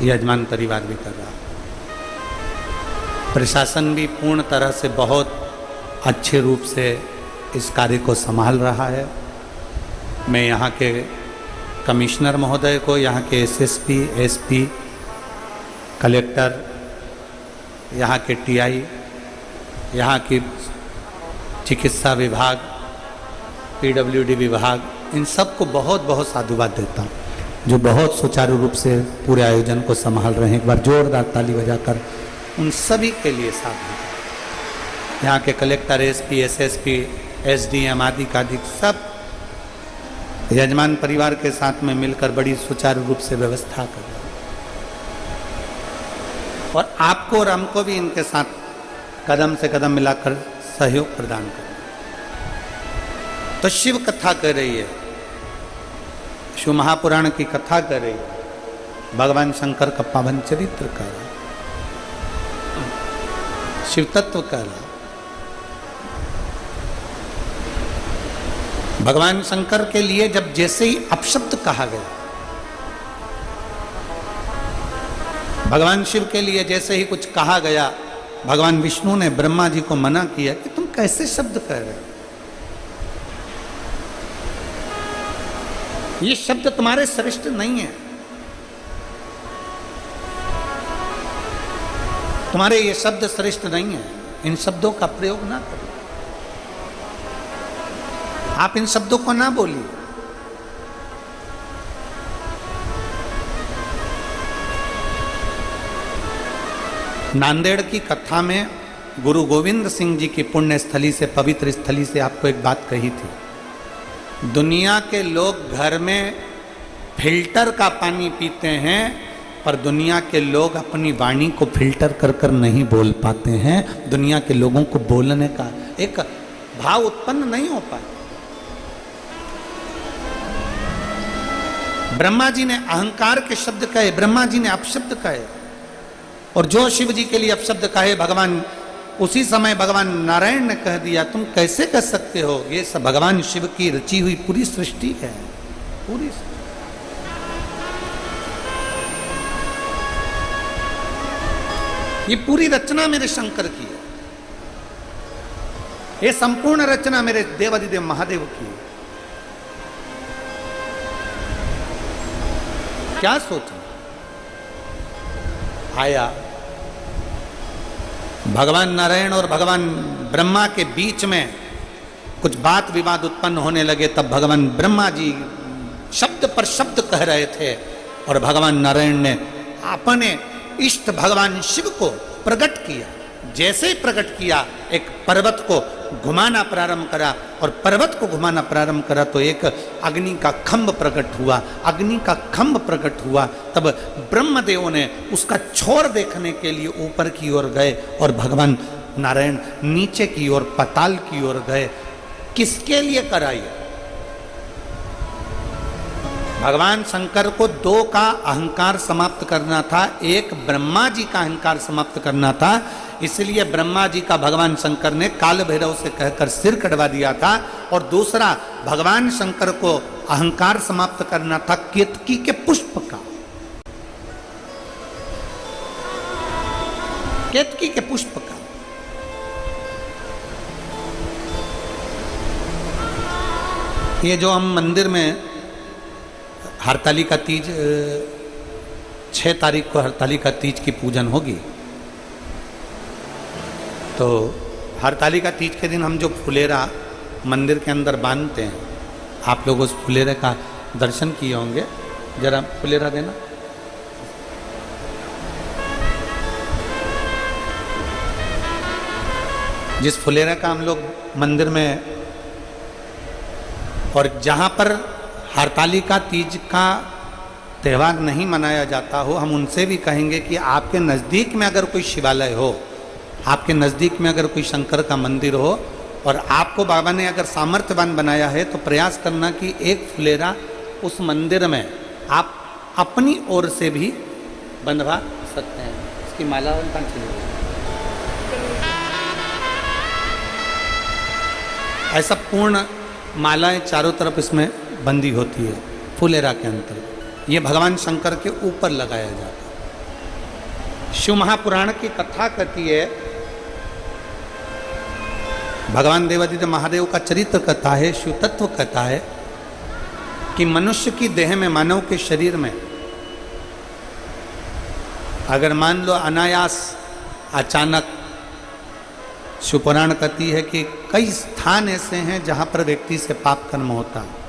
यजमान परिवार भी कर रहा है। प्रशासन भी पूर्ण तरह से बहुत अच्छे रूप से इस कार्य को संभाल रहा है। मैं यहाँ के कमिश्नर महोदय को, यहाँ के एसएसपी, एसपी, कलेक्टर, यहाँ के टीआई, यहाँ की चिकित्सा विभाग, पीडब्ल्यूडी विभाग, इन सबको बहुत बहुत साधुवाद देता हूँ, जो बहुत सुचारू रूप से पूरे आयोजन को संभाल रहे हैं। एक बार जोरदार ताली बजाकर उन सभी के लिए साधु। यहाँ के कलेक्टर, एसपी, एसएसपी, एसडीएम आदि का अधिक सब यजमान परिवार के साथ में मिलकर बड़ी सुचारू रूप से व्यवस्था कर रहे हैं और आपको और हमको भी इनके साथ कदम से कदम मिलाकर सहयोग प्रदान करें। तो शिव कथा कर रही है, शिव महापुराण की कथा कर रही है, भगवान शंकर का पावन चरित्र कर रहा है, शिव तत्व कर रहा है। भगवान शंकर के लिए जब जैसे ही अपशब्द कहा गया, भगवान शिव के लिए जैसे ही कुछ कहा गया, भगवान विष्णु ने ब्रह्मा जी को मना किया कि तुम कैसे शब्द कह रहे हो, ये शब्द तुम्हारे श्रेष्ठ नहीं है, तुम्हारे ये शब्द श्रेष्ठ नहीं है, इन शब्दों का प्रयोग ना करो, आप इन शब्दों को ना बोलिए। नांदेड़ की कथा में गुरु गोविंद सिंह जी की पुण्य स्थली से, पवित्र स्थली से आपको एक बात कही थी, दुनिया के लोग घर में फिल्टर का पानी पीते हैं, पर दुनिया के लोग अपनी वाणी को फिल्टर कर कर नहीं बोल पाते हैं। दुनिया के लोगों को बोलने का एक भाव उत्पन्न नहीं हो पाता। ब्रह्मा जी ने अहंकार के शब्द कहे, ब्रह्मा जी ने अपशब्द कहे, और जो शिव जी के लिए अपशब्द कहे भगवान, उसी समय भगवान नारायण ने कह दिया तुम कैसे कह सकते हो, ये सब भगवान शिव की रची हुई पूरी सृष्टि है, पूरी सृष्टि। ये पूरी रचना मेरे शंकर की है, ये संपूर्ण रचना मेरे देवाधिदेव महादेव की है। क्या सोचना, आया भगवान नारायण और भगवान ब्रह्मा के बीच में कुछ बात विवाद उत्पन्न होने लगे, तब भगवान ब्रह्मा जी शब्द पर शब्द कह रहे थे और भगवान नारायण ने अपने इष्ट भगवान शिव को प्रकट किया। जैसे ही प्रकट किया, एक पर्वत को घुमाना प्रारंभ करा, और पर्वत को घुमाना प्रारंभ करा तो एक अग्नि का खंभ प्रकट हुआ। अग्नि का खंभ प्रकट हुआ, तब ब्रह्मदेव ने उसका छोर देखने के लिए ऊपर की ओर गए और भगवान नारायण नीचे की ओर पाताल की ओर गए। किसके लिए कराई? भगवान शंकर को दो का अहंकार समाप्त करना था, एक ब्रह्मा जी का अहंकार समाप्त करना था। इसलिए ब्रह्मा जी का भगवान शंकर ने काल भैरव से कहकर सिर कटवा दिया था, और दूसरा भगवान शंकर को अहंकार समाप्त करना था केतकी के पुष्प का, केतकी के पुष्प का। ये जो हम मंदिर में हरतालिका तीज 6 तारीख को हरतालिका तीज की पूजन होगी, तो हरतालिका तीज के दिन हम जो फुलेरा मंदिर के अंदर बांधते हैं, आप लोग उस फुलेरे का दर्शन किए होंगे। जरा फुलेरा देना। जिस फुलेरा का हम लोग मंदिर में, और जहाँ पर हरतालिका तीज का त्यौहार नहीं मनाया जाता हो, हम उनसे भी कहेंगे कि आपके नज़दीक में अगर कोई शिवालय हो, आपके नज़दीक में अगर कोई शंकर का मंदिर हो, और आपको बाबा ने अगर सामर्थ्यवान बनाया है, तो प्रयास करना कि एक फुलेरा उस मंदिर में आप अपनी ओर से भी बंधवा सकते हैं। इसकी माला कहाँ चली गई? ऐसा पूर्ण मालाएं चारों तरफ इसमें बंदी होती है फुलेरा के अंतर्गत। ये भगवान शंकर के ऊपर लगाया जाता है। शिव महापुराण की कथा कहती है, भगवान देवादिदेव महादेव का चरित्र कहता है, शिव तत्व कहता है कि मनुष्य की देह में, मानव के शरीर में अगर मान लो अनायास अचानक, शिव पुराण कहती है कि कई स्थान ऐसे हैं जहां पर व्यक्ति से पाप कर्म होता है।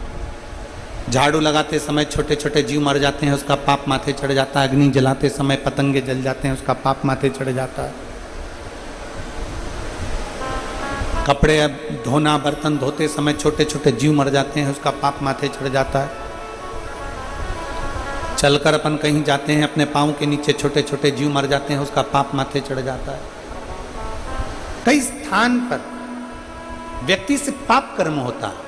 झाड़ू लगाते समय छोटे छोटे जीव मर जाते हैं, उसका पाप माथे चढ़ जाता है। अग्नि जलाते समय पतंगे जल जाते हैं, उसका पाप माथे चढ़ जाता है। कपड़े धोना, बर्तन धोते समय छोटे छोटे जीव मर जाते हैं, उसका पाप माथे चढ़ जाता है। चलकर अपन कहीं जाते हैं, अपने पाँव के नीचे छोटे छोटे जीव मर जाते हैं, उसका पाप माथे चढ़ जाता है। कई स्थान पर व्यक्ति से पाप कर्म होता है।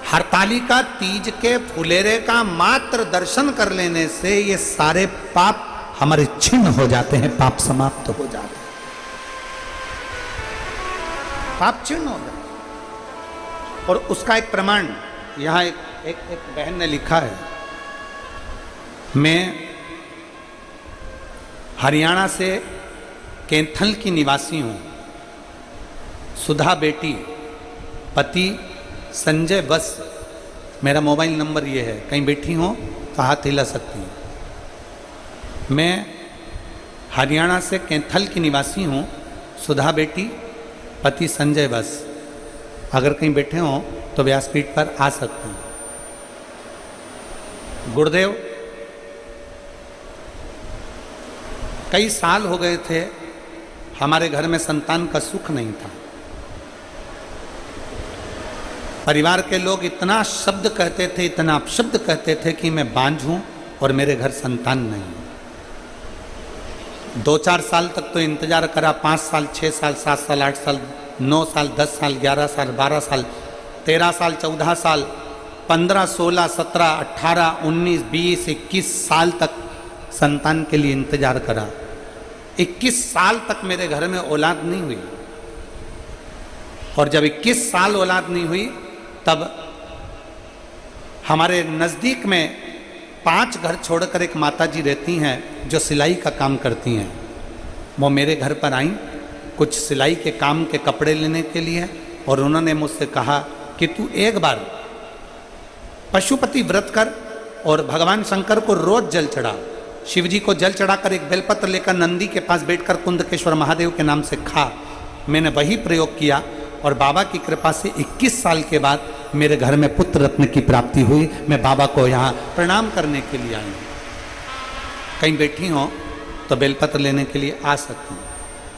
हरतालिका तीज के फुलेरे का मात्र दर्शन कर लेने से ये सारे पाप हमारे छिन्न हो जाते हैं, पाप समाप्त हो जाते हैं, पाप छिन्न हो जाते। और उसका एक प्रमाण यहाँ एक बहन ने लिखा है। मैं हरियाणा से कैथल की निवासी हूँ। सुधा बेटी, पति संजय बस। मेरा मोबाइल नंबर ये है, कहीं बैठी हो तो हाथ हिला सकती हूँ। मैं हरियाणा से कैथल की निवासी हूँ। सुधा बेटी, पति संजय बस। अगर कहीं बैठे हो तो व्यासपीठ पर आ सकते हैं। गुरुदेव, कई साल हो गए थे हमारे घर में संतान का सुख नहीं था। परिवार के लोग इतना शब्द कहते थे, इतना अपशब्द कहते थे कि मैं बांझ हूं और मेरे घर संतान नहीं। 2-4 साल तक तो इंतजार करा, 5 साल, 6 साल, 7 साल, 8 साल, 9 साल, 10 साल, 11 साल, 12 साल, 13 साल, 14 साल, 15, 16, 17, 18, 19, 20, 21 साल तक संतान के लिए इंतजार करा। 21 साल तक मेरे घर में औलाद नहीं हुई, और जब 21 साल औलाद नहीं हुई तब हमारे नज़दीक में 5 घर छोड़कर एक माता जी रहती हैं जो सिलाई का काम करती हैं। वो मेरे घर पर आईं कुछ सिलाई के काम के कपड़े लेने के लिए, और उन्होंने मुझसे कहा कि तू एक बार पशुपति व्रत कर और भगवान शंकर को रोज जल चढ़ा। शिव जी को जल चढ़ाकर एक बेलपत्र लेकर नंदी के पास बैठकर कुंदकेश्वर महादेव के नाम से खा। मैंने वही प्रयोग किया और बाबा की कृपा से 21 साल के बाद मेरे घर में पुत्र रत्न की प्राप्ति हुई। मैं बाबा को यहाँ प्रणाम करने के लिए आई हूँ। कहीं बैठी हो तो बेलपत्र लेने के लिए आ सकती हूँ।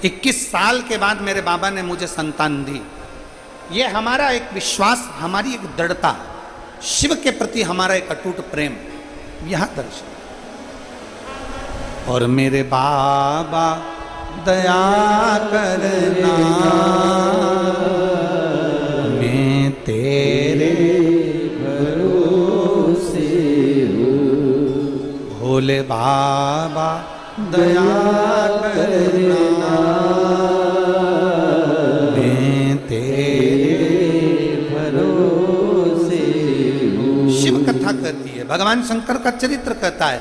21 साल के बाद मेरे बाबा ने मुझे संतान दी। ये हमारा एक विश्वास, हमारी एक दृढ़ता, शिव के प्रति हमारा एक अटूट प्रेम यह दर्शन। और मेरे बाबा दया करना, मैं तेरे भरोसे हूँ। भोले बाबा दया करना, मैं तेरे भरोसे हूँ। शिव कथा कहती है, भगवान शंकर का चरित्र कहता है,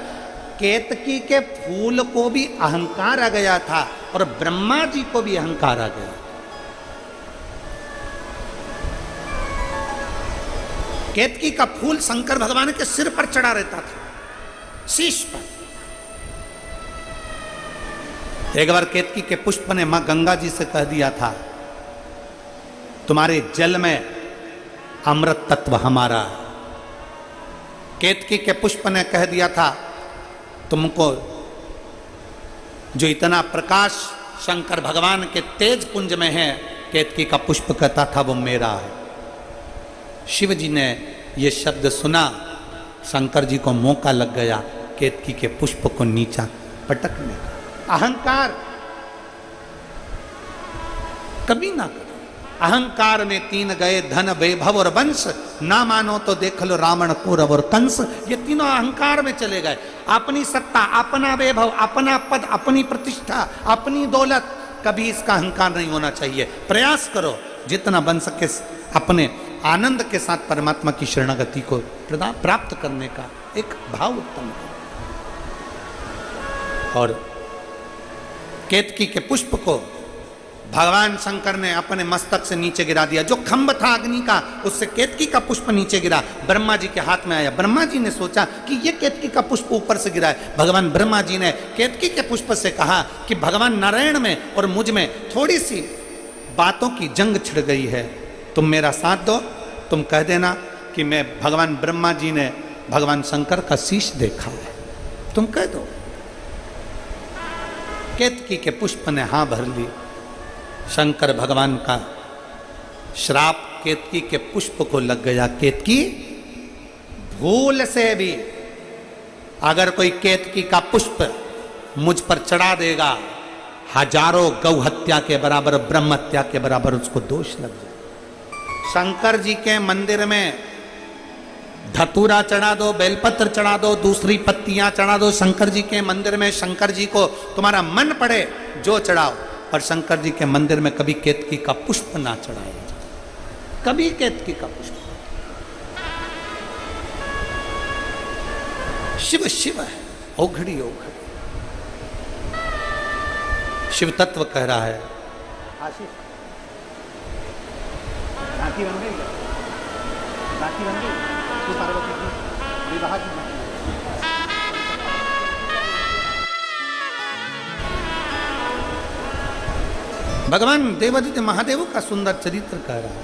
केतकी के फूल को भी अहंकार आ गया था और ब्रह्मा जी को भी अहंकार आ गया। केतकी का फूल शंकर भगवान के सिर पर चढ़ा रहता था, शीश पर। एक बार केतकी के पुष्प ने मां गंगा जी से कह दिया था, तुम्हारे जल में अमृत तत्व हमारा है। केतकी के पुष्प ने कह दिया था, तुमको जो इतना प्रकाश शंकर भगवान के तेज पुंज में है, केतकी का पुष्प कहता था वो मेरा है। शिव जी ने ये शब्द सुना, शंकर जी को मौका लग गया केतकी के पुष्प को नीचा पटकने का। अहंकार कभी ना करो। अहंकार में 3 गए, धन वैभव और वंश, ना मानो तो देख लो रावण कौरव और कंस। ये तीनों अहंकार में चले गए। अपनी सत्ता, अपना वैभव, अपना पद, अपनी प्रतिष्ठा, अपनी दौलत, कभी इसका अहंकार नहीं होना चाहिए। प्रयास करो जितना बन सके अपने आनंद के साथ परमात्मा की शरणागति को प्राप्त करने का एक भाव उत्पन्न करो। और केतकी के पुष्प को भगवान शंकर ने अपने मस्तक से नीचे गिरा दिया। जो खंभ था अग्नि का, उससे केतकी का पुष्प नीचे गिरा, ब्रह्मा जी के हाथ में आया। ब्रह्मा जी ने सोचा कि ये केतकी का पुष्प ऊपर से गिरा है। भगवान ब्रह्मा जी ने केतकी के पुष्प से कहा कि भगवान नारायण में और मुझ में थोड़ी सी बातों की जंग छिड़ गई है, तुम मेरा साथ दो। तुम कह देना कि मैं भगवान ब्रह्मा जी ने भगवान शंकर का शीश देखा है, तुम कह दो। केतकी के पुष्प ने हाँ भर ली। शंकर भगवान का श्राप केतकी के पुष्प को लग गया। केतकी, भूल से भी अगर कोई केतकी का पुष्प मुझ पर चढ़ा देगा, हजारों गौ हत्या के बराबर, ब्रह्म हत्या के बराबर उसको दोष लग जाए। शंकर जी के मंदिर में धतूरा चढ़ा दो, बेलपत्र चढ़ा दो, दूसरी पत्तियां चढ़ा दो। शंकर जी के मंदिर में शंकर जी को तुम्हारा मन पड़े जो चढ़ाओ, पर शंकर जी के मंदिर में कभी केतकी का पुष्प ना चढ़ाया जाए, कभी केतकी का पुष्प। शिव शिव है, ओघड़ी ओघड़ी। शिव तत्व कह रहा है। आशीष, राखी बन गई, राखी बन गई, शिव पार्वती की विवाह की। भगवान देवादित्य महादेव का सुंदर चरित्र कह रहा है।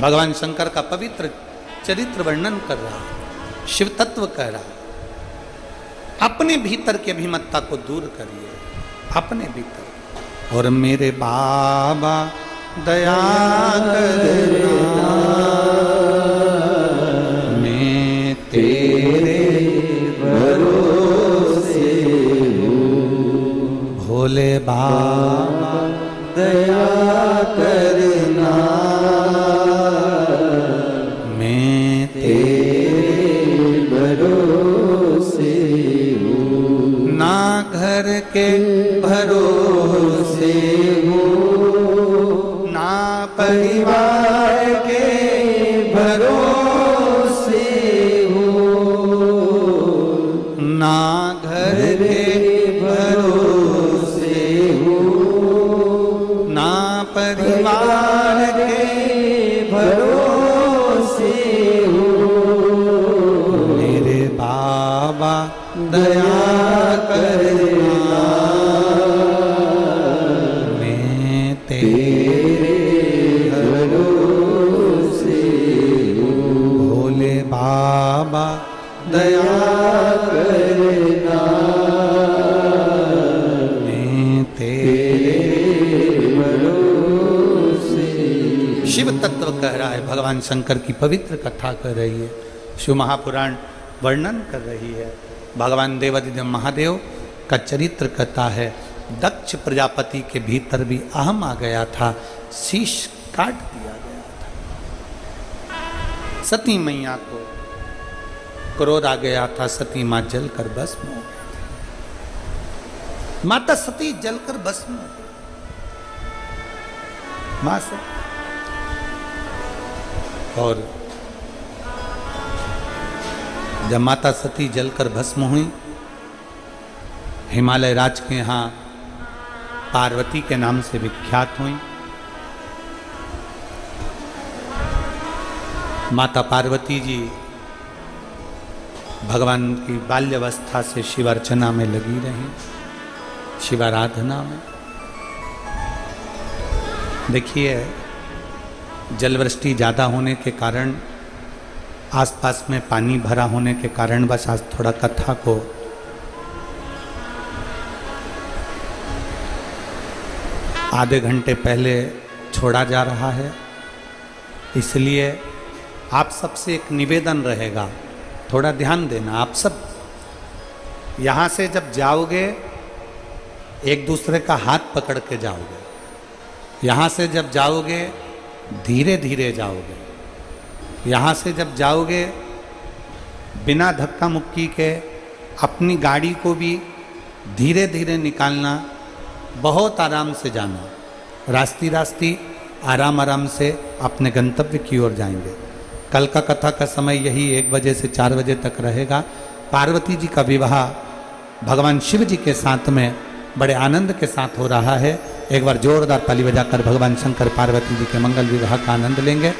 भगवान शंकर का पवित्र चरित्र वर्णन कर रहा है। शिव तत्व कह रहा है। अपने भीतर की अभिमत्ता को दूर करिए, अपने भीतर। और मेरे बाबा दया करना, मैं तेरे भरोसे हूँ। भोले बाबा दया करना, मैं तेरे भरोसे हूँ। ना घर भरोसे हो। मेरे बाबा दया करना, मैं तेरे भरोसे हो। भोले बाबा दया करना, मैं तेरे भरोसे। शिव तत्व कह रहा है, भगवान शंकर की पवित्र कथा कर रही है, शिव महापुराण वर्णन कर रही है। भगवान देवादिदेव महादेव का चरित्र कथा है। दक्ष प्रजापति के भीतर भी अहम आ गया था, शीश काट दिया गया था। सती मैया को क्रोध आ गया था, सती मां जलकर भस्म हो गई। माता सती जलकर भस्म हो गई। मां से और जब माता सती जलकर भस्म हुई, हिमालय राज के यहाँ पार्वती के नाम से विख्यात हुई। माता पार्वती जी भगवान की बाल्यावस्था से शिवार्चना में लगी रही, शिवाराधना में। देखिए, जलवृष्टि ज़्यादा होने के कारण, आसपास में पानी भरा होने के कारण बस आज थोड़ा कथा को आधे घंटे पहले छोड़ा जा रहा है। इसलिए आप सबसे एक निवेदन रहेगा, थोड़ा ध्यान देना। आप सब यहाँ से जब जाओगे, एक दूसरे का हाथ पकड़ के जाओगे। यहाँ से जब जाओगे, धीरे धीरे जाओगे। यहाँ से जब जाओगे, बिना धक्का मुक्की के अपनी गाड़ी को भी धीरे धीरे निकालना, बहुत आराम से जाना। रास्ती रास्ती आराम आराम से अपने गंतव्य की ओर जाएंगे। कल का कथा का समय यही 1 बजे से 4 बजे तक रहेगा। पार्वती जी का विवाह भगवान शिव जी के साथ में बड़े आनंद के साथ हो रहा है। एक बार जोरदार ताली बजाकर भगवान शंकर पार्वती जी के मंगल विवाह का आनंद लेंगे।